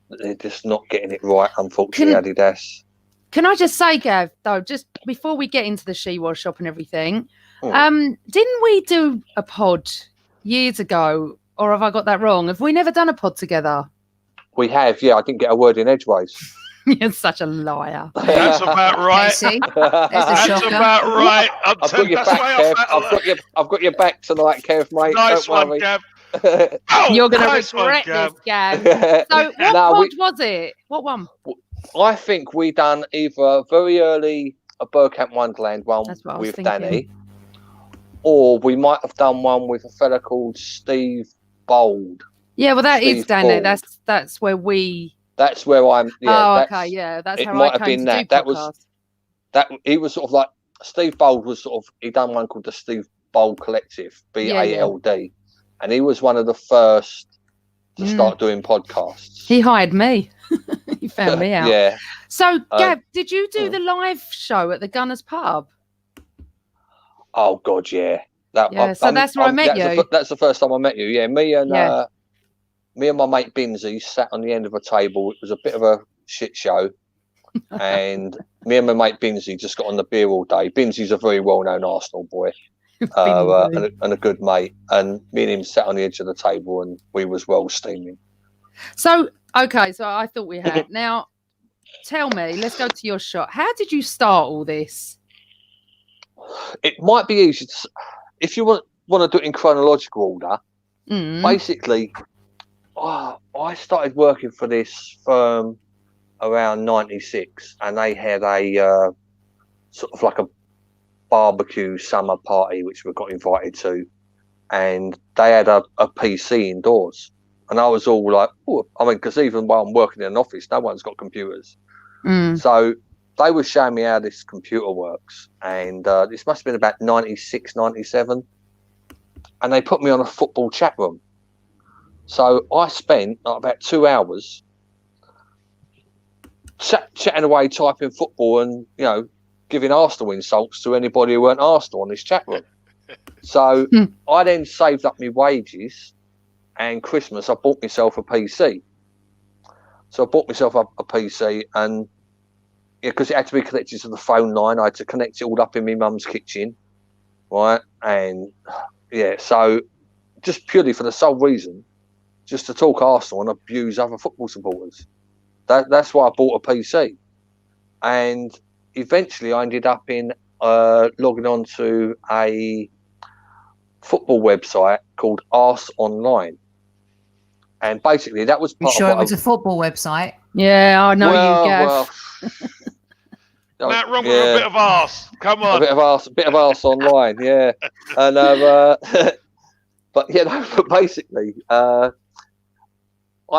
they're just not getting it right, unfortunately, Adidas. Can I just say, Gav, though, just before we get into the She War shop and everything, didn't we do a pod years ago, or have I got that wrong? Have we never done a pod together? We have, yeah. I didn't get a word in edgeways. You're such a liar. That's about right. Casey, That's about right. I've got your back, Kev. I've got your back tonight, Kev, mate. Nice Don't one, worry. Gav. You're going to nice regret one, this, Gav. So what pod was it? What one? I think we done either very early a Burkamp Wonderland one with Danny, or we might have done one with a fella called Steve Bold. Yeah, well, that is Danny. That's where we. That's where I'm. Yeah, okay, yeah, that's how might I have came been to that. do That podcast. was that. He was sort of like Steve Bold was sort of. He done one called the Steve Bold Collective, BALD, and he was one of the first to start doing podcasts. He hired me. He found me out. Yeah. So, Gav, did you do the live show at the Gunners pub? Oh God, yeah. So that's where I met you. That's the first time I met you. Yeah, me and my mate Binsey sat on the end of a table. It was a bit of a shit show, and me and my mate Binsey just got on the beer all day. Binsey's a very well-known Arsenal boy, and a good mate. And me and him sat on the edge of the table, and we was well steaming. So, okay, so I thought we had. Now, tell me, let's go to your shot. How did you start all this? It might be easy to, if you want to do it in chronological order. Basically, I started working for this firm around 96, and they had a sort of like a barbecue summer party which we got invited to, and they had a PC indoors, and I was all like, because even while I'm working in an office, no one's got computers. So they were showing me how this computer works, and this must have been about 96, 97, and they put me on a football chat room. So I spent about 2 hours chatting away, typing football, and giving Arsenal insults to anybody who weren't Arsenal on this chat room. So I then saved up my wages, and Christmas I bought myself a PC. So I bought myself a PC, and because it had to be connected to the phone line, I had to connect it all up in my mum's kitchen, right? And so just purely for the sole reason, just to talk Arsenal and abuse other football supporters. That's why I bought a PC. And eventually I ended up in logging on to a football website called Arse Online. And basically that was You part sure of it was a football website? Yeah, I know you, Gav. Not wrong with a bit of arse. Come on. A bit of arse online, yeah. And but but basically, I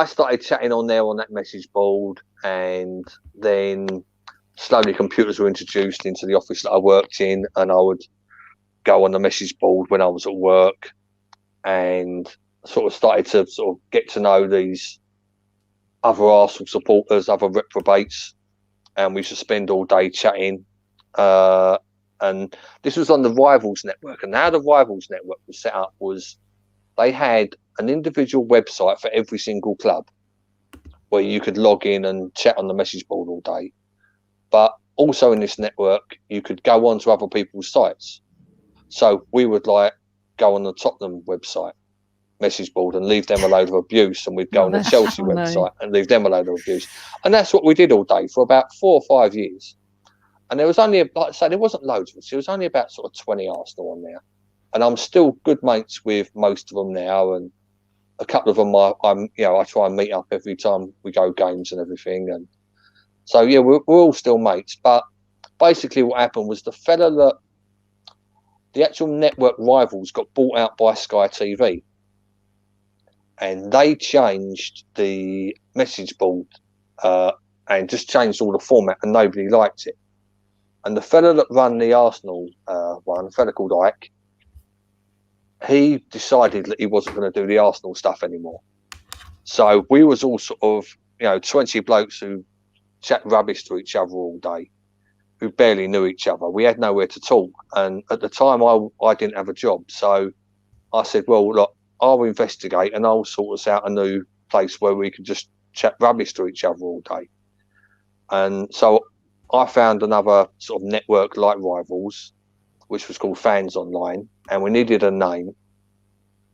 started chatting on there on that message board, and then slowly computers were introduced into the office that I worked in, and I would go on the message board when I was at work, and sort of started to sort of get to know these other Arsenal supporters, other reprobates, and we used to spend all day chatting. And this was on the Rivals network, and how the Rivals network was set up was they had an individual website for every single club where you could log in and chat on the message board all day. But also in this network, you could go on to other people's sites. So we would like go on the Tottenham website message board and leave them a load of abuse, and we'd go on the Chelsea website and leave them a load of abuse. And that's what we did all day for about 4 or 5 years. And there was only, like I say, there wasn't loads of us. There was only about sort of 20 Arsenal on there. And I'm still good mates with most of them now. And a couple of them, I try and meet up every time we go games and everything. And so, yeah, we're all still mates. But basically what happened was the actual network Rivals got bought out by Sky TV. And they changed the message board and just changed all the format, and nobody liked it. And the fella that ran the Arsenal one, a fella called Ike, he decided that he wasn't going to do the Arsenal stuff anymore. So we was all sort of, 20 blokes who chat rubbish to each other all day, who barely knew each other. We had nowhere to talk. And at the time, I didn't have a job. So I said, well, look, I'll investigate and I'll sort us out a new place where we can just chat rubbish to each other all day. And so I found another sort of network like Rivals, which was called Fans Online, and we needed a name.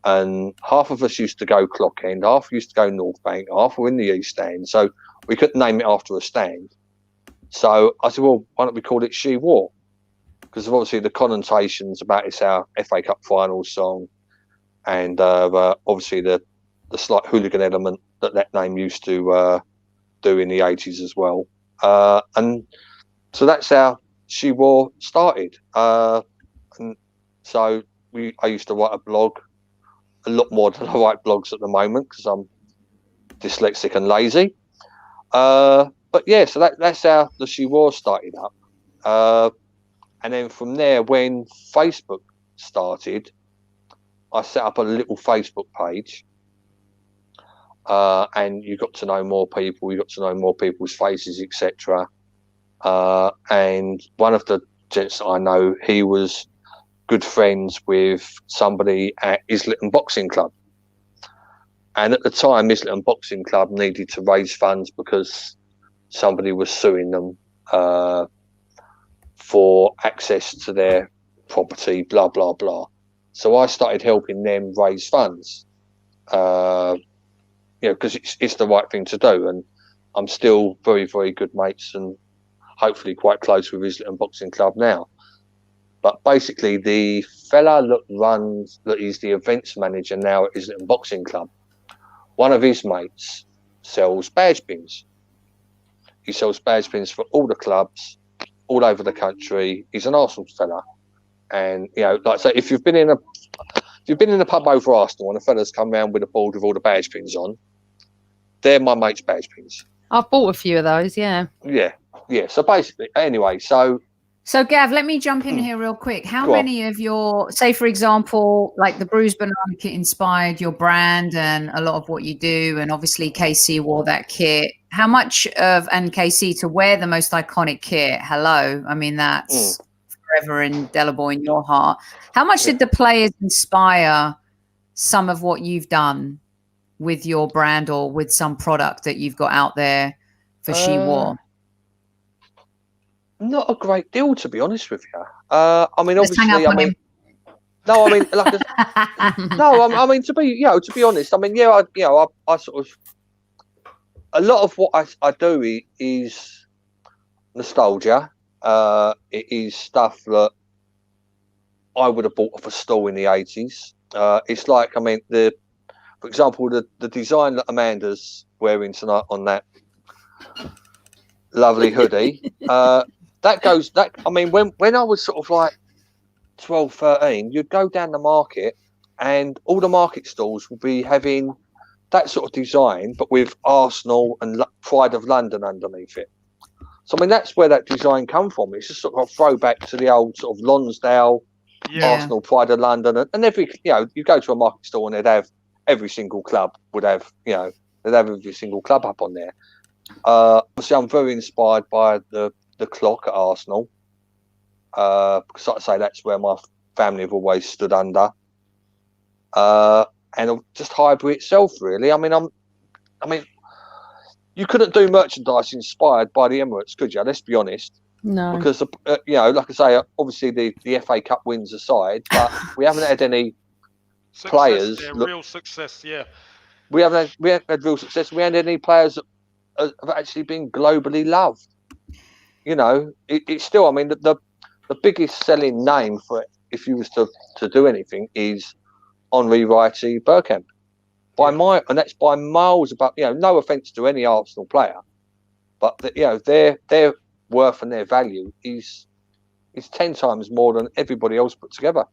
And half of us used to go Clock End, half used to go North Bank, half were in the East Stand. So we couldn't name it after a stand. So I said, well, why don't we call it She War? Because obviously the connotations about it's our FA Cup final song, and obviously the slight hooligan element that name used to do in the 80s as well. And so that's how She War started. And so I used to write a blog, a lot more than I write blogs at the moment because I'm dyslexic and lazy. But yeah, so that's how the She War started up. And then from there, when Facebook started, I set up a little Facebook page, and you got to know more people. You got to know more people's faces, etc. And one of the gents that I know, he was good friends with somebody at Islington Boxing Club. And at the time, Islington Boxing Club needed to raise funds because somebody was suing them for access to their property, blah, blah, blah. So I started helping them raise funds, because it's the right thing to do. And I'm still very, very good mates and hopefully quite close with Islington Boxing Club now. But basically, the fella that is the events manager now at Islington Boxing Club, one of his mates sells badge pins. He sells badge pins for all the clubs all over the country. He's an Arsenal fella. And like I say, if you've been in a pub over Arsenal and a fella's come round with a board with all the badge pins on, they're my mate's badge pins. I've bought a few of those, yeah. Yeah. So basically, anyway, so Gav, let me jump in here real quick. How many of your, say for example, like the Bruised Banana kit inspired your brand and a lot of what you do, and obviously KC wore that kit. How much of, and KC to wear the most iconic kit, hello, I mean, that's forever indelible in your heart. How much did the players inspire some of what you've done with your brand or with some product that you've got out there for She War? Not a great deal, to be honest with you. I mean, obviously, to be honest, I mean, I sort of, a lot of what I do is nostalgia. It is stuff that I would have bought off a stall in the 80s. It's like, I mean, for example, the design that Amanda's wearing tonight on that lovely hoodie, I mean, when I was sort of like 12, 13, you'd go down the market and all the market stalls would be having that sort of design, but with Arsenal and Pride of London underneath it. So, I mean, that's where that design come from. It's just sort of a throwback to the old sort of Lonsdale, Arsenal, Pride of London. And every, you go to a market stall and they'd have every single club would have, they'd have every single club up on there. Obviously, I'm very inspired by the clock at Arsenal. Because like I say, that's where my family have always stood under. And just Highbury itself, really. I mean, you couldn't do merchandise inspired by the Emirates, could you? Let's be honest. No. Because like I say, obviously the FA Cup wins aside, but we haven't had any players. Real success, yeah. We haven't had real success. We haven't had any players that have actually been globally loved. It's still. I mean, the biggest selling name for it, if you was to do anything, is Henri Wrighty Bergkamp. And that's by miles. About no offence to any Arsenal player, but their worth and their value is 10 times more than everybody else put together.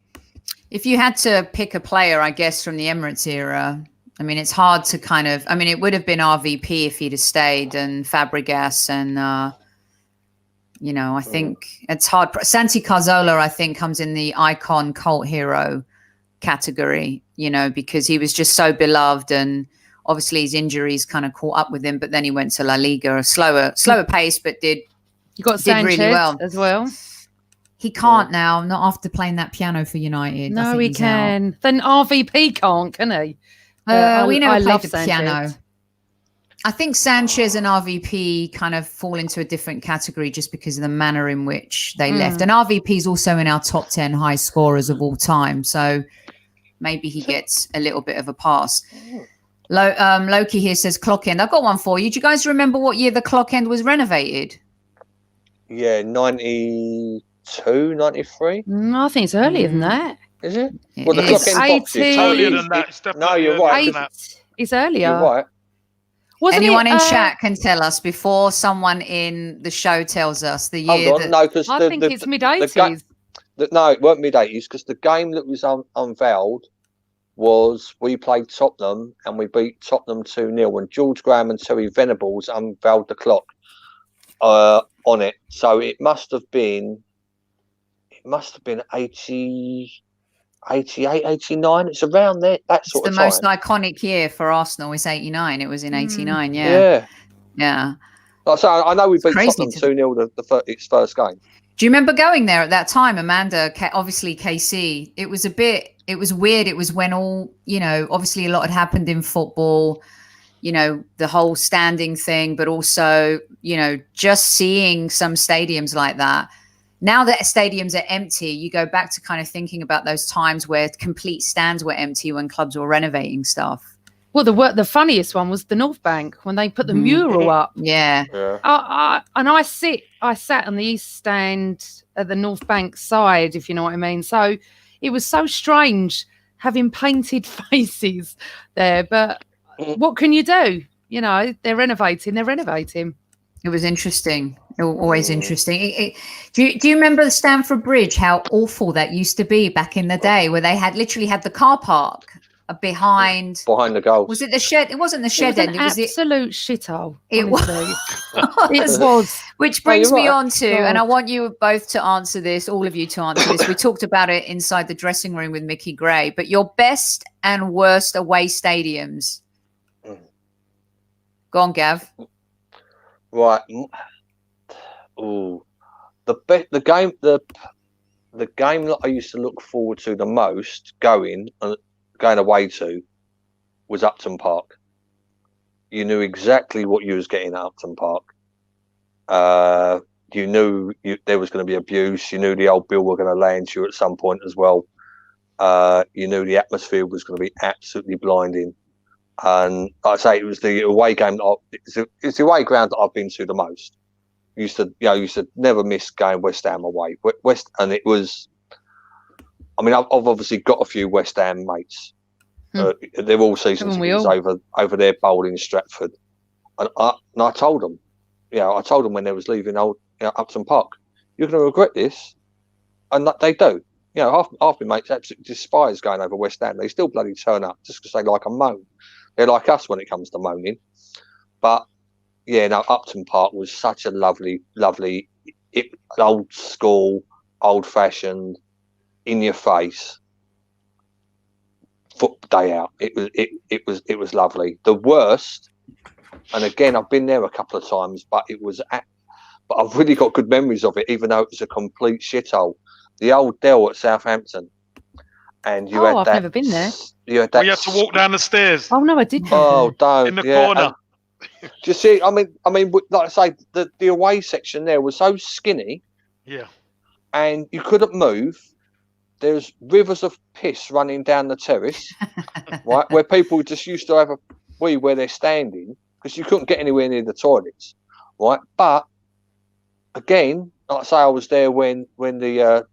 If you had to pick a player, I guess, from the Emirates era, I mean, it's hard to it would have been RVP if he'd have stayed, and Fabregas, and I think it's hard. Santi Cazorla, I think, comes in the icon cult hero category, because he was just so beloved, and obviously his injuries kind of caught up with him, but then he went to La Liga, a slower pace, but did Sanchez really well as well. He can't now, not after playing that piano for United. No, he can. Out. Then RVP can he? We never played the Sanchez. piano. I think Sanchez and RVP kind of fall into a different category just because of the manner in which they left. And RVP is also in our top 10 high scorers of all time. So maybe he gets a little bit of a pass. Loki here says clock end. I've got one for you. Do you guys remember what year the clock end was renovated? Yeah, 92, 93. I think it's earlier than that. Is it? Well, the clock end box It's earlier than that. No, you're right. It's earlier. You're right. Wasn't anyone in chat can tell us before someone in the show tells us the year? Hold on, no, because I think it's mid-80s. No, it weren't mid-80s, because the game that was unveiled was we played Tottenham and we beat Tottenham 2-0, and George Graham and Terry Venables unveiled the clock on it. So it must have been 80, 88, 89. It's around there. That's the most iconic year for Arsenal is 89. It was in 89. Yeah. So I know we beat Tottenham 2-0 its first game. Do you remember going there at that time, Amanda? Obviously, KC. It was weird. It was when all, obviously a lot had happened in football, the whole standing thing, but also, just seeing some stadiums like that. Now that stadiums are empty, you go back to kind of thinking about those times where complete stands were empty when clubs were renovating stuff. Well, the funniest one was the North Bank when they put the mural up. Yeah. I sat on the east stand at the North Bank side, if you know what I mean. So it was so strange having painted faces there. But what can you do? They're renovating. It was interesting. Always interesting. Do you remember the Stamford Bridge? How awful that used to be back in the day, where they literally had the car park behind the goals. Was it the shed? It wasn't the shed end. It was an absolute shithole. It was. It was. Which brings me on to, and I want you both to answer this. All of you to answer this. We talked about it inside the dressing room with Mickey Gray. But your best and worst away stadiums. Go on, Gav. Right. The game that I used to look forward to the most going away to was Upton Park. You knew exactly what you was getting at Upton Park. You knew there was going to be abuse. You knew the old Bill were going to land you at some point as well. You knew the atmosphere was going to be absolutely blinding. And I'd say it was the away game. It's the away ground that I've been to the most. used to never miss going West Ham away. And it was. I mean, I've obviously got a few West Ham mates. They're all season tickets over there bowling in Stratford, and I told them, I told them when they was leaving Upton Park, you're going to regret this, and they do. Half my mates absolutely despise going over West Ham. They still bloody turn up just because they like a moan. They're like us when it comes to moaning. But Upton Park was such a lovely, old school, old fashioned, in your face day out. It was lovely. The worst, and again, I've been there a couple of times, but I've really got good memories of it, even though it was a complete shithole. The old Dell at Southampton, and you had I've never been there. You had to walk down the stairs. Oh no, I didn't. Oh, don't in the corner. Do you see? I mean, like I say, the away section there was so skinny. Yeah. And you couldn't move. There's rivers of piss running down the terrace, right, where people just used to have a wee where they're standing because you couldn't get anywhere near the toilets, right? But again, like I say, I was there when the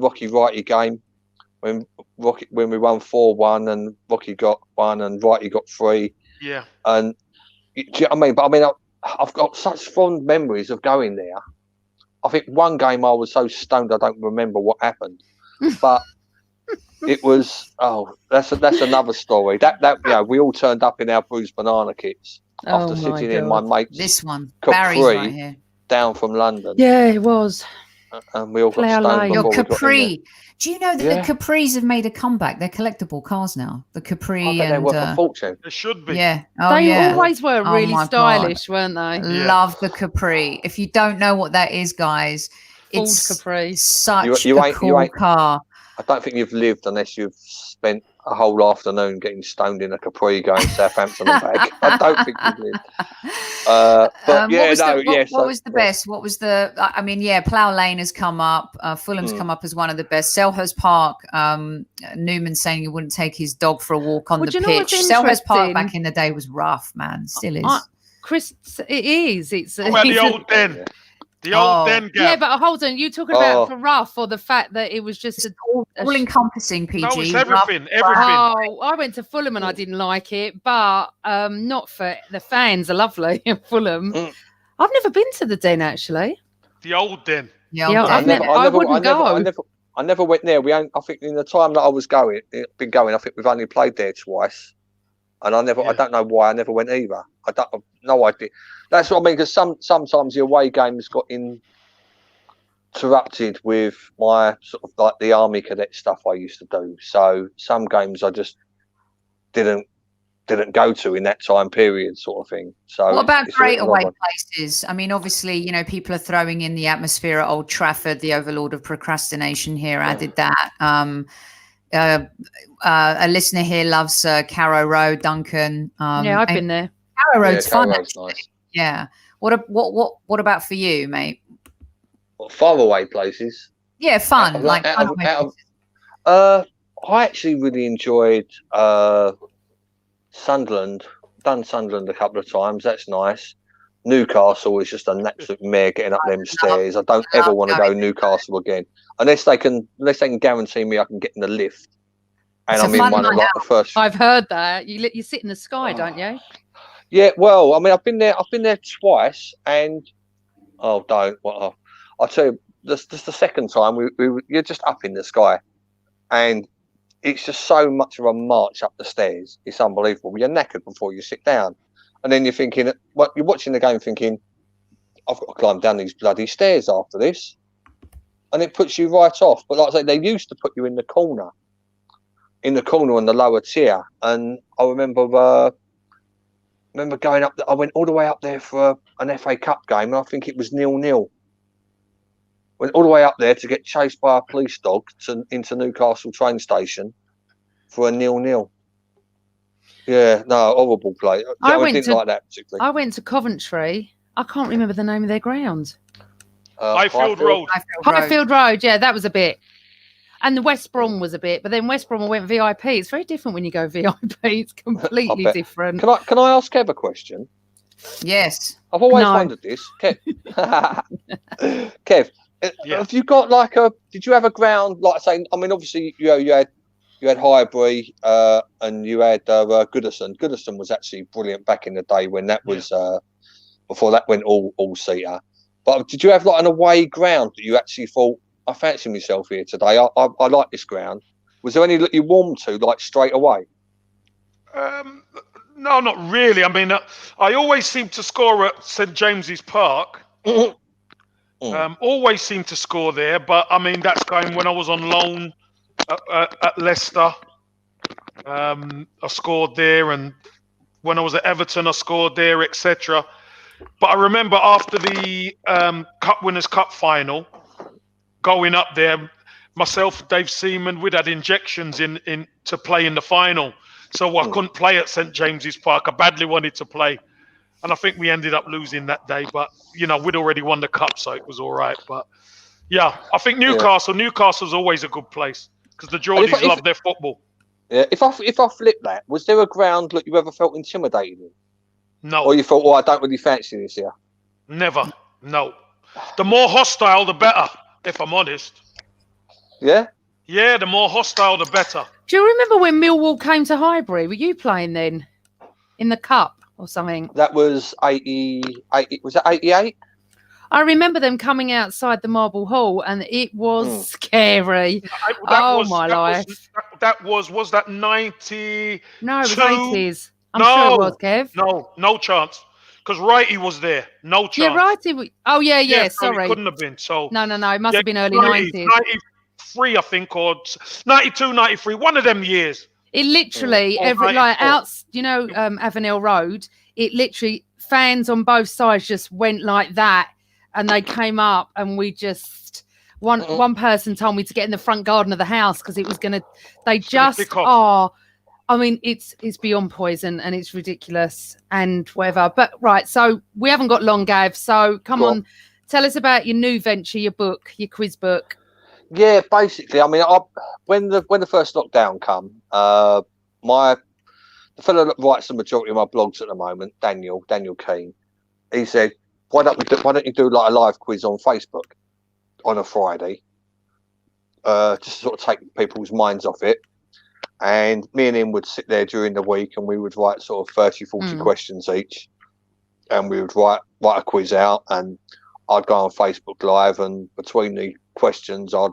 Rocky Righty game, when we won 4-1 and Rocky got 1 and Righty got 3. Yeah. And do you know what I mean? But I mean, I've got such fond memories of going there. I think one game I was so stoned I don't remember what happened, but it was that's another story. That we all turned up in our bruised banana kits after sitting in my mate's Barry's right here. Down from London. Yeah, it was. And we all got stoned. Your Capri. Do you know that the Capris have made a comeback? They're collectible cars now. The Capri they're worth a fortune. They should be. Yeah. They always were really stylish, weren't they? Love the Capri. If you don't know what that is, guys, it's Capri. Such a cool car. I don't think you've lived unless you've spent a whole afternoon getting stoned in a Capri going Southampton and back. I don't think you've lived. What was the best? What was the? I mean, Plough Lane has come up. Fulham's come up as one of the best. Selhurst Park. Newman saying he wouldn't take his dog for a walk on the pitch. Selhurst Park back in the day was rough, man. Still is. Chris, it is. It's about the old den. The old den gap. Yeah, but hold on. You talking about for rough or the fact that it was just all encompassing, PG? No, it's everything. Oh, I went to Fulham and I didn't like it, but not for the fans are lovely in Fulham. I've never been to the den actually. The old den. I never went there. I think in the time that I was going, I think we've only played there twice. And I don't know why I never went either. I don't have no idea. That's what I mean, because sometimes the away games got interrupted with my sort of like the army cadet stuff I used to do. So some games I just didn't go to in that time period, sort of thing. So what about great away places? I mean, obviously, people are throwing in the atmosphere at Old Trafford, the overlord of procrastination here added that. A listener here loves Carrow Road, Duncan. I've been there. Carrow Road's fun. Nice. Yeah. What about for you, mate? Far away places. Yeah, fun. I actually really enjoyed Sunderland. Done Sunderland a couple of times. That's nice. Newcastle is just an absolute mare getting up them stairs. I don't ever want to go Newcastle again, unless they can guarantee me I can get in the lift. And I'm in one of the first. I've heard that you sit in the sky, don't you? Yeah, well, I mean, I've been there twice, and I'll tell you, this the second time you're just up in the sky, and it's just so much of a march up the stairs. It's unbelievable. You're knackered before you sit down. And then you're thinking, you're watching the game thinking, I've got to climb down these bloody stairs after this. And it puts you right off. But like I say, they used to put you in the corner on the lower tier. And I remember going up there. I went all the way up there for an FA Cup game. And I think it was 0-0. Went all the way up there to get chased by a police dog into Newcastle train station for a 0-0. Yeah, no, horrible play. I didn't like that particularly. I went to Coventry. I can't remember the name of their ground. Highfield Road. Highfield Road, yeah, that was a bit. And the West Brom was a bit, but then West Brom went VIP. It's very different when you go VIP. It's completely different. Can I ask Kev a question? Yes. I've always No. wondered this. Kev, Kev, Yeah. have you got like did you have a ground, like saying, I mean, obviously, you had Highbury, and you had Goodison. Goodison was actually brilliant back in the day when that was, before that went all seater. But did you have like an away ground that you actually thought, I fancy myself here today, I like this ground? Was there any that you warmed to, like, straight away? No, not really. I mean, I always seem to score at St James's Park. Always seem to score there, but I mean, that's going when I was on loan at Leicester. I scored there, and when I was at Everton, I scored there, etc. But I remember after the Cup Winners' Cup final, going up there, myself, Dave Seaman, we'd had injections in to play in the final, so I couldn't play at St James's Park. I badly wanted to play, and I think we ended up losing that day. But you know, we'd already won the cup, so it was all right. But yeah, I think Newcastle's always a good place because the Geordies love their football. Yeah, if I flip that, was there a ground that you ever felt intimidated in? No. Or you thought, well, I don't really fancy this here? Never. No. The more hostile, the better, if I'm honest. Yeah? Yeah, the more hostile, the better. Do you remember when Millwall came to Highbury? Were you playing then? In the cup or something? That was 80, was that 88? I remember them coming outside the Marble Hall and it was scary. My life. Was that 90? No, it was 80s. I'm No. sure it was, Kev. No chance. Because Righty was there. No chance. Yeah, Righty. Oh, yeah, sorry. It couldn't have been. So No. It must have been early 90s. 93, I think, or 92, 93. One of them years. It literally, Avenel Road, it literally, fans on both sides just went like that. And they came up and we just, one person told me to get in the front garden of the house because it was going to, I mean, it's beyond poison and it's ridiculous and whatever. But right, so we haven't got long, Gav. So come on, tell us about your new venture, your book, your quiz book. Yeah, basically, I mean, when the first lockdown come, the fellow that writes the majority of my blogs at the moment, Daniel Keane, he said, why don't you do like a live quiz on Facebook on a Friday, just to sort of take people's minds off it. And me and him would sit there during the week and we would write sort of 30, 40 questions each. And we would write a quiz out, and I'd go on Facebook Live, and between the questions I'd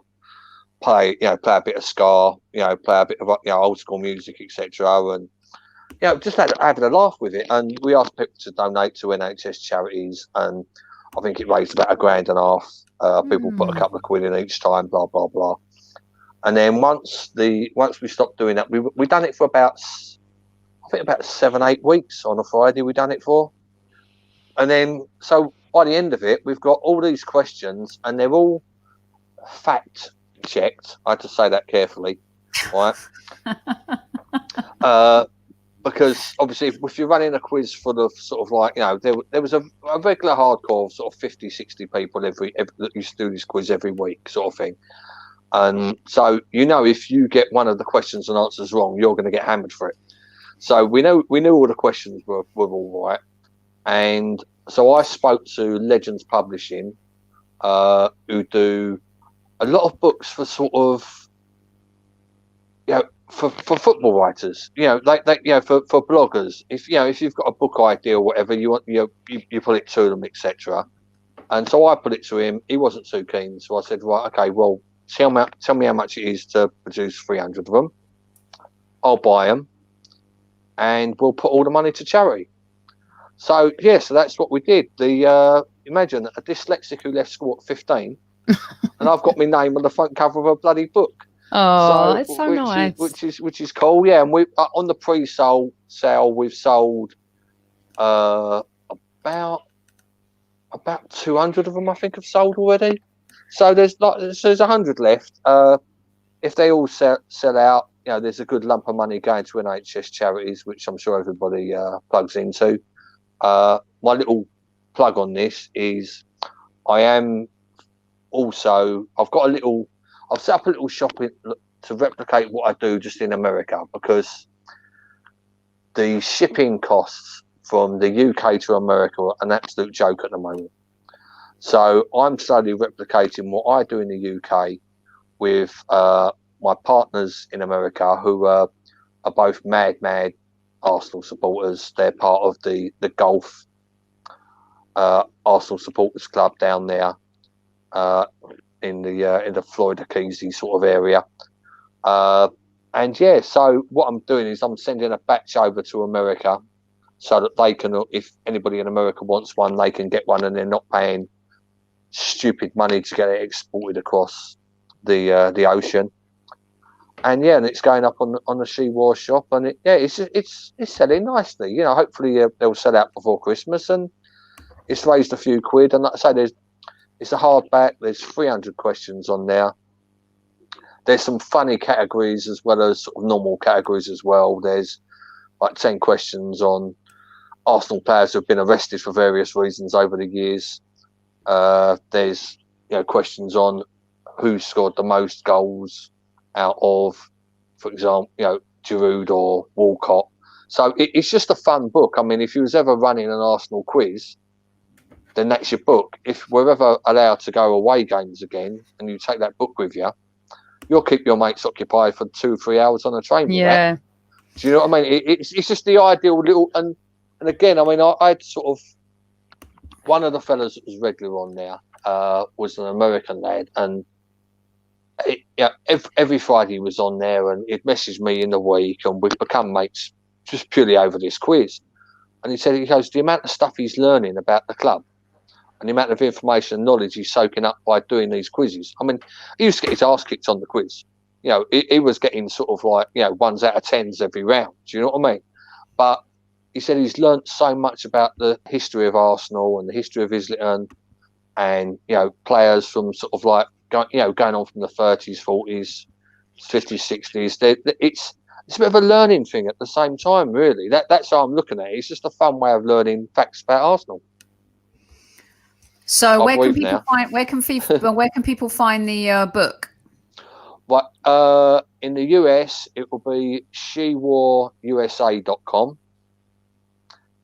play a bit of ska, play a bit of old school music, etc. And just having a laugh with it. And we asked people to donate to NHS charities, and I think it raised about £1.50. People put a couple of quid in each time, blah blah blah. And then once we stopped doing that, we done it for about 7-8 weeks on a Friday. We done it for, and then so by the end of it, we've got all these questions, and they're all fact checked. I had to say that carefully, right? Because obviously, if you're running a quiz full of sort of like, there was a regular hardcore sort of 50, 60 people that used to do this quiz every week, sort of thing. And so, if you get one of the questions and answers wrong, you're going to get hammered for it. So we knew all the questions were all right. And so I spoke to Legends Publishing, who do a lot of books for sort of, for football writers, for bloggers. If you've got a book idea or whatever, you put it to them, etc. And so I put it to him. He wasn't too keen, so I said, right, okay, well, tell me how much it is to produce 300 of them. I'll buy them, and we'll put all the money to charity. So so that's what we did. Imagine a dyslexic who left school at 15, and I've got my name on the front cover of a bloody book. Oh, that's so nice. Which is cool, yeah. And we on the pre-sale sale, we've sold about 200 of them. I think have sold already. So there's 100 left. If they all sell out, there's a good lump of money going to NHS charities, which I'm sure everybody plugs into. My little plug on this is I've set up a little shop to replicate what I do just in America, because the shipping costs from the UK to America are an absolute joke at the moment. So I'm slowly replicating what I do in the UK with my partners in America, who are both mad Arsenal supporters. They're part of the golf Arsenal supporters club down there in the Florida Keys sort of area. And yeah, so what I'm doing is I'm sending a batch over to America so that they can, if anybody in America wants one, they can get one, and they're not paying stupid money to get it exported across the ocean. And yeah, and it's going up on the She-War shop, and it's selling nicely. You know, hopefully they'll sell out before Christmas, and it's raised a few quid. And like I say, it's a hardback. There's 300 questions on there. There's some funny categories as well as sort of normal categories as well. There's like 10 questions on Arsenal players who have been arrested for various reasons over the years. There's questions on who scored the most goals out of, for example, Giroud or Walcott. So it's just a fun book. I mean, if you was ever running an Arsenal quiz, then that's your book. If we're ever allowed to go away games again and you take that book with you, you'll keep your mates occupied for 2-3 hours on a train with that. Do you know what I mean? It's just the ideal little... And again, I mean, I'd sort of... One of the fellas that was regular on there was an American lad, and every Friday he was on there, and he'd message me in the week, and we'd become mates just purely over this quiz. And he goes, the amount of stuff he's learning about the club and the amount of information and knowledge he's soaking up by doing these quizzes. I mean, he used to get his ass kicked on the quiz. He was getting sort of like, 1s out of 10s every round. Do you know what I mean? But he said he's learnt so much about the history of Arsenal and the history of Islington, and players from sort of like going on from the 30s, 40s, 50s, 60s. It's a bit of a learning thing at the same time, really. That's how I'm looking at it. It's just a fun way of learning facts about Arsenal. So where can people find the book? Well, in the US, it will be shewarusa.com,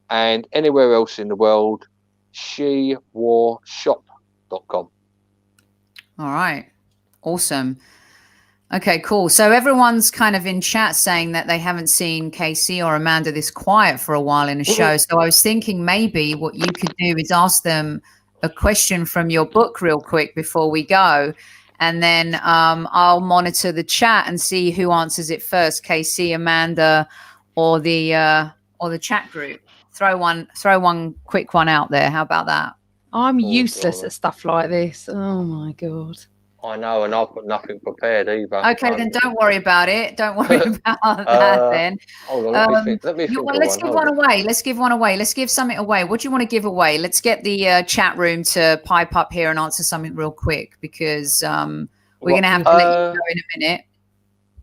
and anywhere else in the world, shewarshop.com. All right. Awesome. Okay, cool. So everyone's kind of in chat saying that they haven't seen Casey or Amanda this quiet for a while in a show. So I was thinking maybe what you could do is ask them a question from your book real quick before we go. And then I'll monitor the chat and see who answers it first, Casey, Amanda, or the chat group. Throw one quick one out there. How about that? I'm useless at stuff like this. Oh my God. I know, and I've got nothing prepared either. Okay, then don't worry about it. Don't worry about that then. Hold on, let me think. Well, let's give one away. Let's give one away. Let's give something away. What do you want to give away? Let's get the chat room to pipe up here and answer something real quick, because we're going to have to let you go in a minute.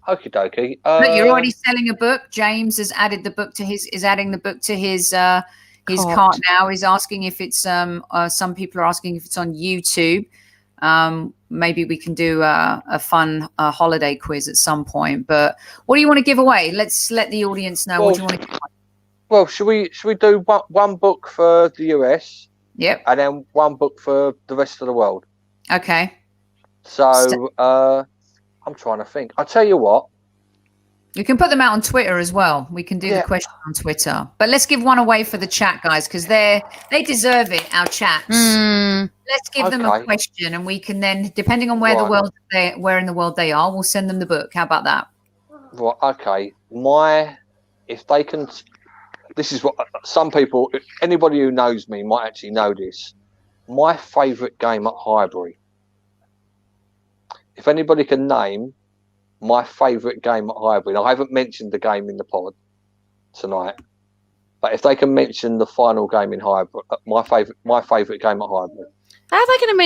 Okie dokie. Look, you're already selling a book. James has added the book to his cart now. He's asking if it's some people are asking if it's on YouTube. Maybe we can do a fun holiday quiz at some point. But what do you want to give away? Let's let the audience know. What do you want to give away? Well, should we do one book for the US? Yep. And then one book for the rest of the world. Okay. So I'm trying to think. I'll tell you what. You can put them out on Twitter as well. We can do the question on Twitter. But let's give one away for the chat, guys, because they deserve it, our chats. Let's give them a question, and we can then, depending on where in the world they are, we'll send them the book. How about that? Right, okay. If they can, this is what some people, anybody who knows me might actually know this. My favourite game at Highbury. If anybody can name my favourite game at Highbury. Now, I haven't mentioned the game in the pod tonight, but if they can mention the final game in Highbury, my favourite game at Highbury. How's they going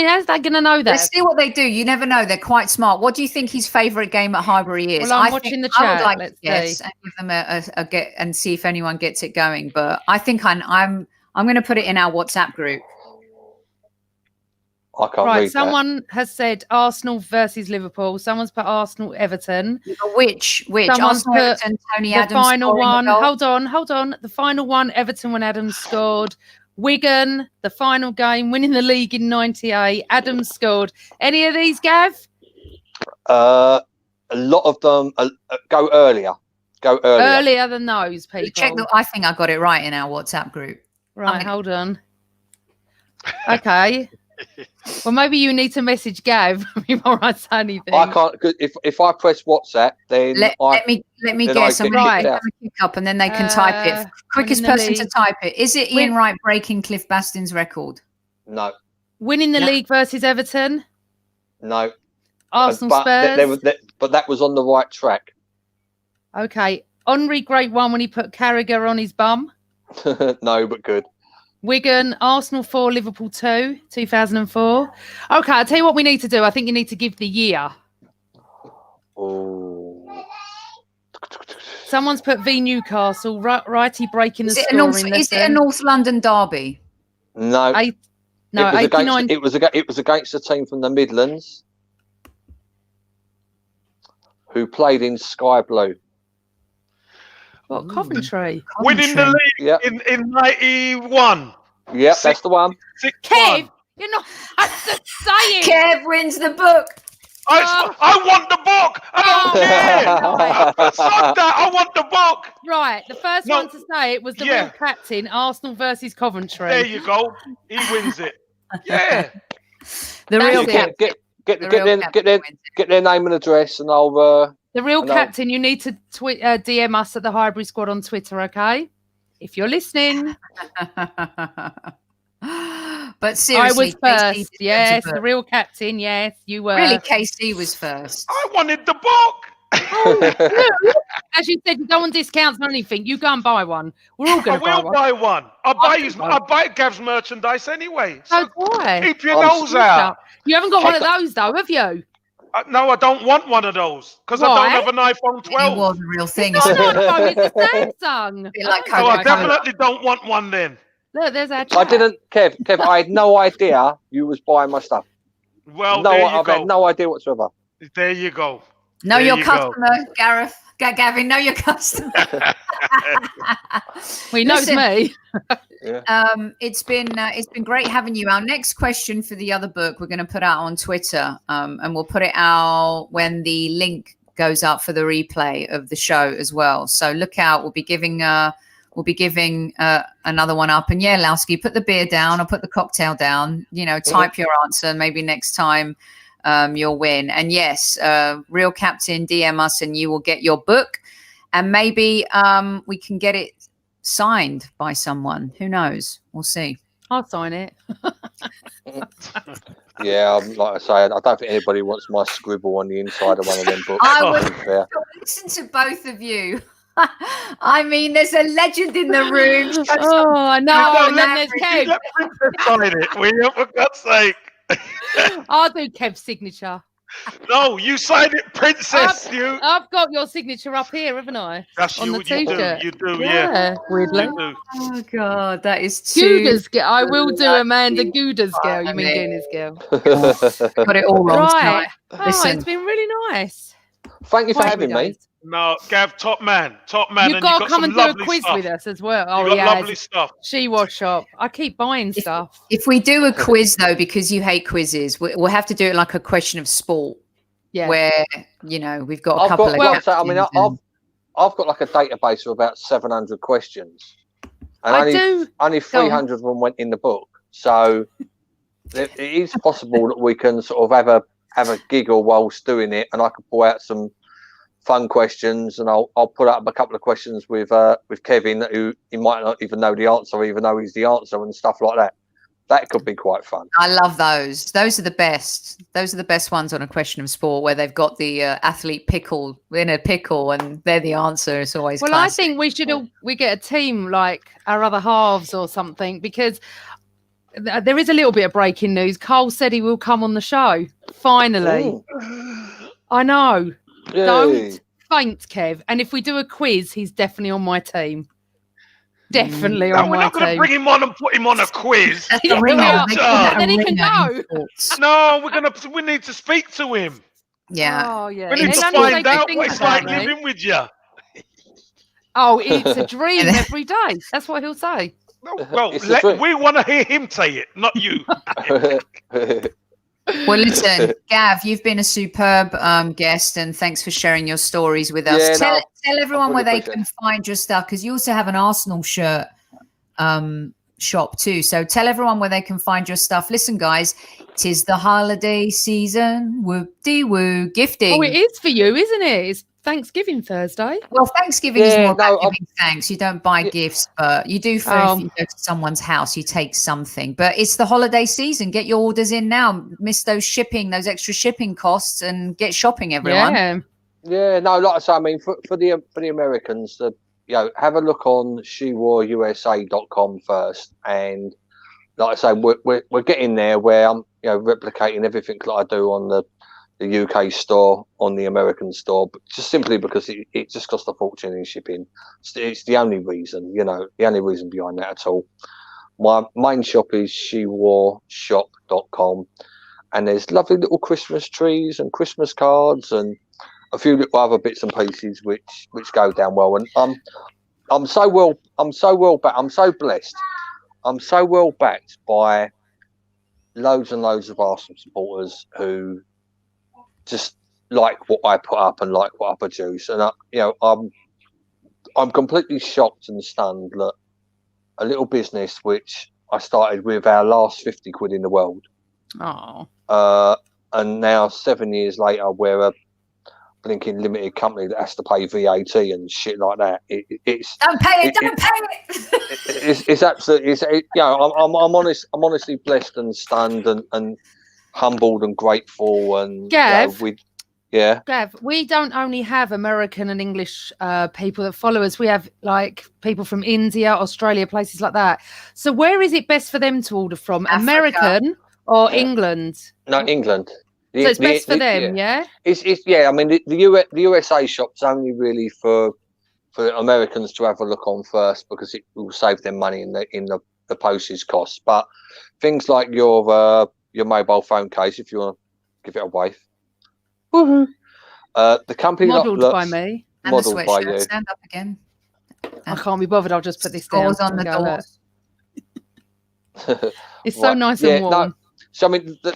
to know that? Let's see what they do. You never know. They're quite smart. What do you think his favourite game at Highbury is? Well, I'm watching the chat. I would like to guess and give them a get and see if anyone gets it going. But I think I'm going to put it in our WhatsApp group. I can't Right, read someone has said Arsenal versus Liverpool. Someone's put Arsenal Everton. Which? Someone's Arsenal, put Everton, Tony the Adams final scoring the one. goal? Hold on. The final one, Everton when Adams scored. Wigan, the final game, winning the league in '98. Adams scored. Any of these, Gav? that. A lot of them go earlier. Go earlier. Earlier than those people. Check that. I think I got it right in our WhatsApp group. Right, hold on. Okay. Well, maybe you need to message Gav before I say anything. I can't. 'Cause if I press WhatsApp, then Let me then guess. I I'm get going kicked to out. kick up, and then they can type it. Quickest winning the person to league. type it. Is it Ian Wright breaking Cliff Bastin's record? No, Winning the No. league versus Everton. no. Arsenal but Spurs. but that was on the right track. Okay. Henri Great one when he put Carragher on his bum. No, but good. Wigan, Arsenal 4, Liverpool 2, 2004. Okay, I'll tell you what we need to do. I think you need to give the year. Oh. Someone's put v Newcastle, righty breaking the Is it scoring. is it a North London derby? No, No, it was 89. it was against a team from the Midlands who played in Sky Blue. What, Coventry? Winning the league Yeah, in 91. yeah, that's the one. 6-1. Kev, you're not saying. Kev wins the book. I want the book. I don't care. Fuck that. I want the book. Right, the first No. one to say it was the real captain, Arsenal versus Coventry. There you go. He wins it. Yeah. The real That's captain. it. Get their name and address, and I'll. The real And I'll- captain, you need to DM us at the Highbury Squad on Twitter, okay? If you're listening. But seriously, I was KC first. deserves a Yes, book. the real captain. Yes, you were. Really, KC was first. I wanted the book. As you said, you don't want discounts or anything. You go and buy one. We're all I going to buy will one. buy one. I buy Gav's merchandise anyway. So So do I. keep your nose out. You haven't got one of those, though, have you? No, I don't want one of those because I Why? don't have an iPhone It 12. was a real thing. It's isn't not it? an iPhone, it's a Samsung. Bit like Oh, So I Coca-Cola. definitely don't want one then. Look, there's our I chat. didn't, Kev. I had no idea you was buying my stuff. Well, No, there you I've go. had no idea whatsoever. There you go. Know There your you go. customer, Gareth. Gavin, know your customer. Well, he knows Listen, me. it's been great having you. Our next question for the other book we're going to put out on Twitter, and we'll put it out when the link goes up for the replay of the show as well. So look out. We'll be giving another one up. And yeah, Lowski, put the beer down or put the cocktail down. You know, type your answer. Maybe next time you'll win. And yes, real captain, DM us and you will get your book. And maybe we can get it signed by someone. Who knows? We'll see. I'll sign it. Yeah, like I say, I don't think anybody wants my scribble on the inside of one of them books. I to would be fair. listen to both of you. I mean, there's a legend in the room. Oh, I know. And then there's You Kev. let Princess sign it, will you? For God's sake. I'll do Kev's signature. No, you signed it, Princess. You. I've got your signature up here, haven't I? That's on you. the t-shirt. You do. Yeah. Weirdly. You do. Oh God, that is too. Gooners girl. I will do Amanda Gooners girl. You mean Funny. Gooners girl? Got it all wrong Right. tonight. Oh, Listen. it's been really nice. Thank you for Quite having me. nice. No, Gav, top man. You've and got you to come some and do a lovely quiz stuff. with us as well. You Oh, got yeah. lovely stuff. She was shop. I keep buying stuff. If we do a quiz though, because you hate quizzes, we'll have to do it like a question of sport, Yeah. where we've got a I've couple got, of. like I say, I mean, captains and- I've got like a database of about 700 questions, and I only do. 300 of them went in the book. So it is possible that we can sort of have a giggle whilst doing it, and I can pull out some fun questions, and I'll put up a couple of questions with Kevin who he might not even know the answer, even though he's the answer, and stuff like that. That could be quite fun. I love those. Those are the best. Those are the best ones on a question of sport, where they've got the athlete pickle in a pickle, and they're the answer. It's always Well, classic. I think we should we get a team like our other halves or something, because there is a little bit of breaking news. Cole said he will come on the show. Finally. I know. Yay. Don't faint, Kev. And if we do a quiz, he's definitely on my team. Definitely No, on we're my not going to team. bring him on and put him on a quiz. Yeah, ringer. we are. They call that a Then he can ringer in go. sports. No, we need to speak to him. Yeah. Oh, yeah. We need to He'll only say find good out things what it's about like me. living with you. Oh, it's a dream every day. That's what he'll say. Well, It's a dream. we want to hear him say it, not you. Well, listen, Gav, you've been a superb guest, and thanks for sharing your stories with us. Yeah, Tell no, everyone I where they appreciate can find your stuff, because you also have an Arsenal shirt shop too. So tell everyone where they can find your stuff. Listen, guys, 'tis the holiday season. Whoop-de-woo, gifting. Oh, it is for you, isn't it? It's Thanksgiving Thursday. Well, Thanksgiving is Yeah, more about no, giving thanks. You don't buy Yeah. gifts, but you do for Oh. if you go to someone's house, you take something. But it's the holiday season. Get your orders in now. Miss those extra shipping costs, and get shopping, everyone. Yeah. Yeah, no, like I say, I mean, for the Americans, have a look on shewarusa.com first, and like I say, we're getting there where I'm replicating everything that I do on the UK store on the American store, but just simply because it just costs a fortune in shipping. It's the only reason, the only reason behind that at all. My main shop is shewarshop.com, and there's lovely little Christmas trees and Christmas cards and a few little other bits and pieces which go down well. And I'm so blessed. I'm so well backed by loads and loads of Arsenal supporters who just like what I put up and like what I produce. And I'm completely shocked and stunned that a little business which I started with our last 50 quid in the world, Oh. and now 7 years later we're a blinking limited company that has to pay VAT and shit like that. It's Don't pay it. Don't pay it. it's absolutely. I'm honest. I'm honestly blessed and stunned and humbled and grateful. And Gav, Gav, we don't only have American and English people that follow us. We have like people from India, Australia, places like that. So where is it best for them to order from? Africa. American or England? No, England. So it's best for them, yeah. It's I mean the USA shop's only really for Americans to have a look on first, because it will save them money in the postage costs. But things like your mobile phone case, if you want to give it a wave. Woohoo! The company Modelled that by me. And the modelled by sweatshirt. you. Stand up again. I can't be bothered. I'll just put this down. Scores on the Go, look. doors. It's so nice and warm. No, so I mean, the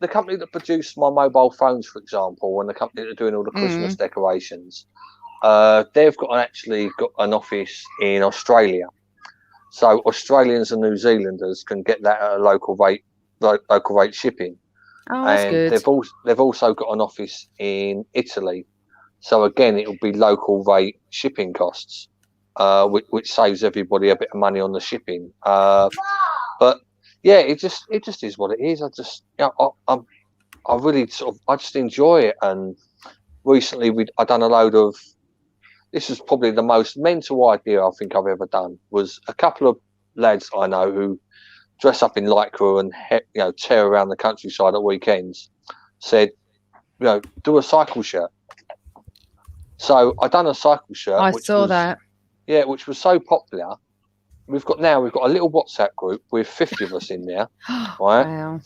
company that produced my mobile phones, for example, and the company that are doing all the Christmas decorations, they've actually got an office in Australia. So Australians and New Zealanders can get that at a local rate shipping. Oh, that's and good. they've also got an office in Italy. So again, it will be local rate shipping costs, which saves everybody a bit of money on the shipping. But yeah, it just is what it is. I just I really I just enjoy it. And recently I done a load of. This was probably the most mental idea I think I've ever done. Was a couple of lads I know who dress up in lycra and tear around the countryside at weekends. Said, do a cycle shirt. So I done a cycle shirt. I saw that. Yeah, which was so popular. We've got a little WhatsApp group with 50 of us in there, right? Wow.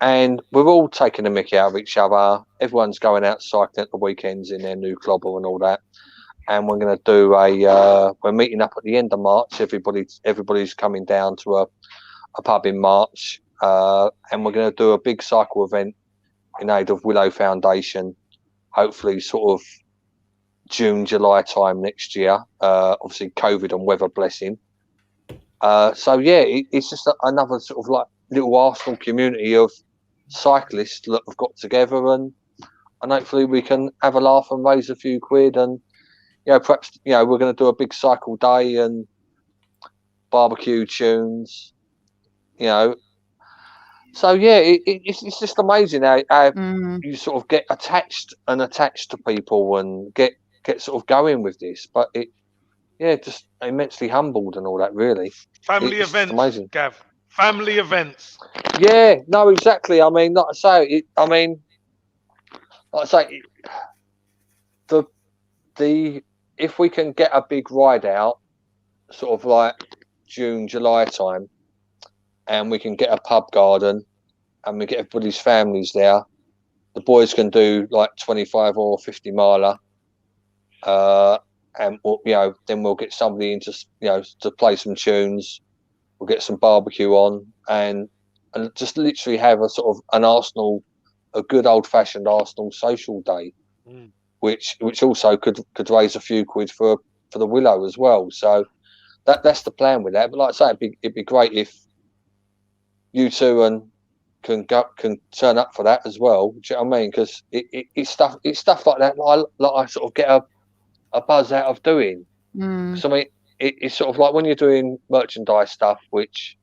And we're all taking a mickey out of each other. Everyone's going out cycling at the weekends in their new clobber and all that. And we're going to do we're meeting up at the end of March. Everybody's coming down to a pub in March, and we're going to do a big cycle event in aid of Willow Foundation. Hopefully, sort of June, July time next year. Obviously, COVID and weather blessing. So yeah, it's just another sort of like little Arsenal community of cyclists that have got together, and hopefully we can have a laugh and raise a few quid, and perhaps we're going to do a big cycle day and barbecue tunes, So yeah, it's just amazing how you sort of get attached to people and get sort of going with this, but just immensely humbled and all that, really. Family It's events, amazing. Gav. Family events. Yeah, no, exactly. I mean, like I say, if we can get a big ride out, sort of like June, July time, and we can get a pub garden, and we get everybody's families there. The boys can do like 25 or 50 miler, and then we'll get somebody in to play some tunes. We'll get some barbecue on, and just literally have a sort of a good old fashioned Arsenal social day, which also could raise a few quid for the Willow as well. So that's the plan with that. But like I say, it'd be great if you two can turn up for that as well. Do you know what I mean? Because it's stuff like that I sort of get a buzz out of doing. So I mean, it's sort of like when you're doing merchandise stuff, which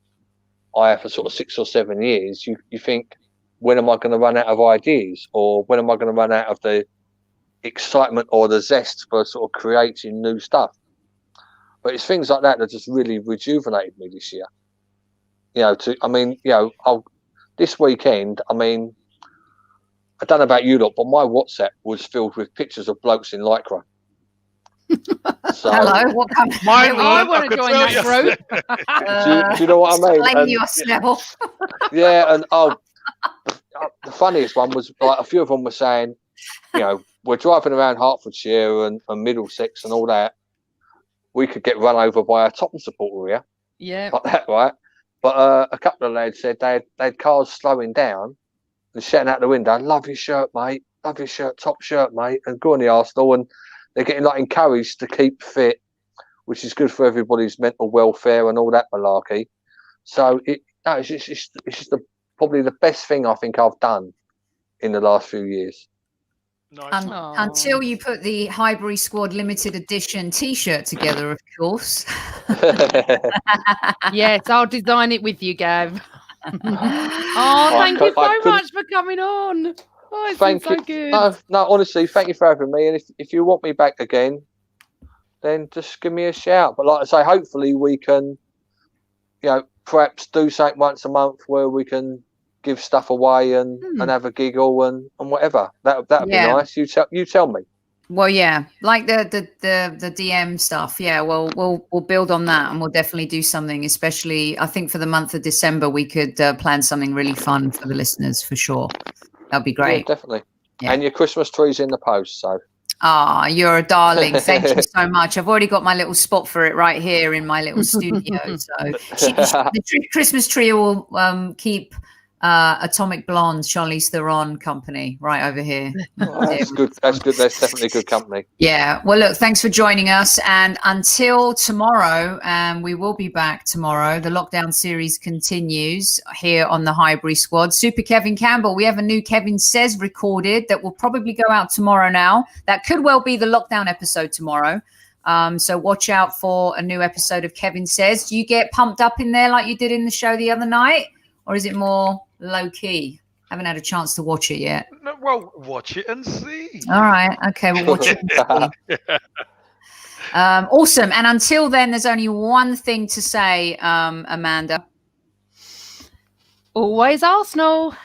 I have for sort of 6 or 7 years. You think, when am I going to run out of ideas, or when am I going to run out of the excitement or the zest for sort of creating new stuff? But it's things like that just really rejuvenated me this year. This weekend, I mean, I don't know about you lot, but my WhatsApp was filled with pictures of blokes in lycra. So, hello, what kind of I want to join that group. do you know what I mean? Blame your Snell. Yeah, and the funniest one was like a few of them were saying, we're driving around Hertfordshire and Middlesex and all that. We could get run over by a Tottenham supporter here. Yeah, like that, right? But a couple of lads said they had cars slowing down and shouting out the window, "Love your shirt, mate. Love your shirt, top shirt, mate." And go on the Arsenal, and they're getting like encouraged to keep fit, which is good for everybody's mental welfare and all that malarkey. So it's just probably the best thing I think I've done in the last few years. Nice. Until you put the Highbury Squad limited edition T-shirt together, of course. Yes, I'll design it with you, Gav. Thank you so much for coming on. Oh, it's been so good. No, honestly, thank you for having me. And if you want me back again, then just give me a shout. But like I say, hopefully we can, perhaps do something once a month where we can give stuff away and have a giggle and whatever. That'd be nice. You tell me. Well, yeah, like the DM stuff. Yeah, well, we'll build on that, and we'll definitely do something. Especially, I think for the month of December, we could plan something really fun for the listeners for sure. That'd be great. Yeah, definitely. Yeah. And your Christmas tree's in the post, so. You're a darling. Thank you so much. I've already got my little spot for it right here in my little studio. So the Christmas tree will keep Atomic Blonde, Charlize Theron company right over here. Oh, that's good. That's good. That's definitely good company. Yeah. Well, look, thanks for joining us. And until tomorrow, we will be back tomorrow. The lockdown series continues here on the Highbury Squad. Super Kevin Campbell. We have a new Kevin Says recorded that will probably go out tomorrow now. That could well be the lockdown episode tomorrow. So watch out for a new episode of Kevin Says. Do you get pumped up in there like you did in the show the other night? Or is it more low key? Haven't had a chance to watch it yet. No, well, watch it and see. All right. Okay, we'll watch it and see. Awesome. And until then, there's only one thing to say, Amanda. Always Arsenal.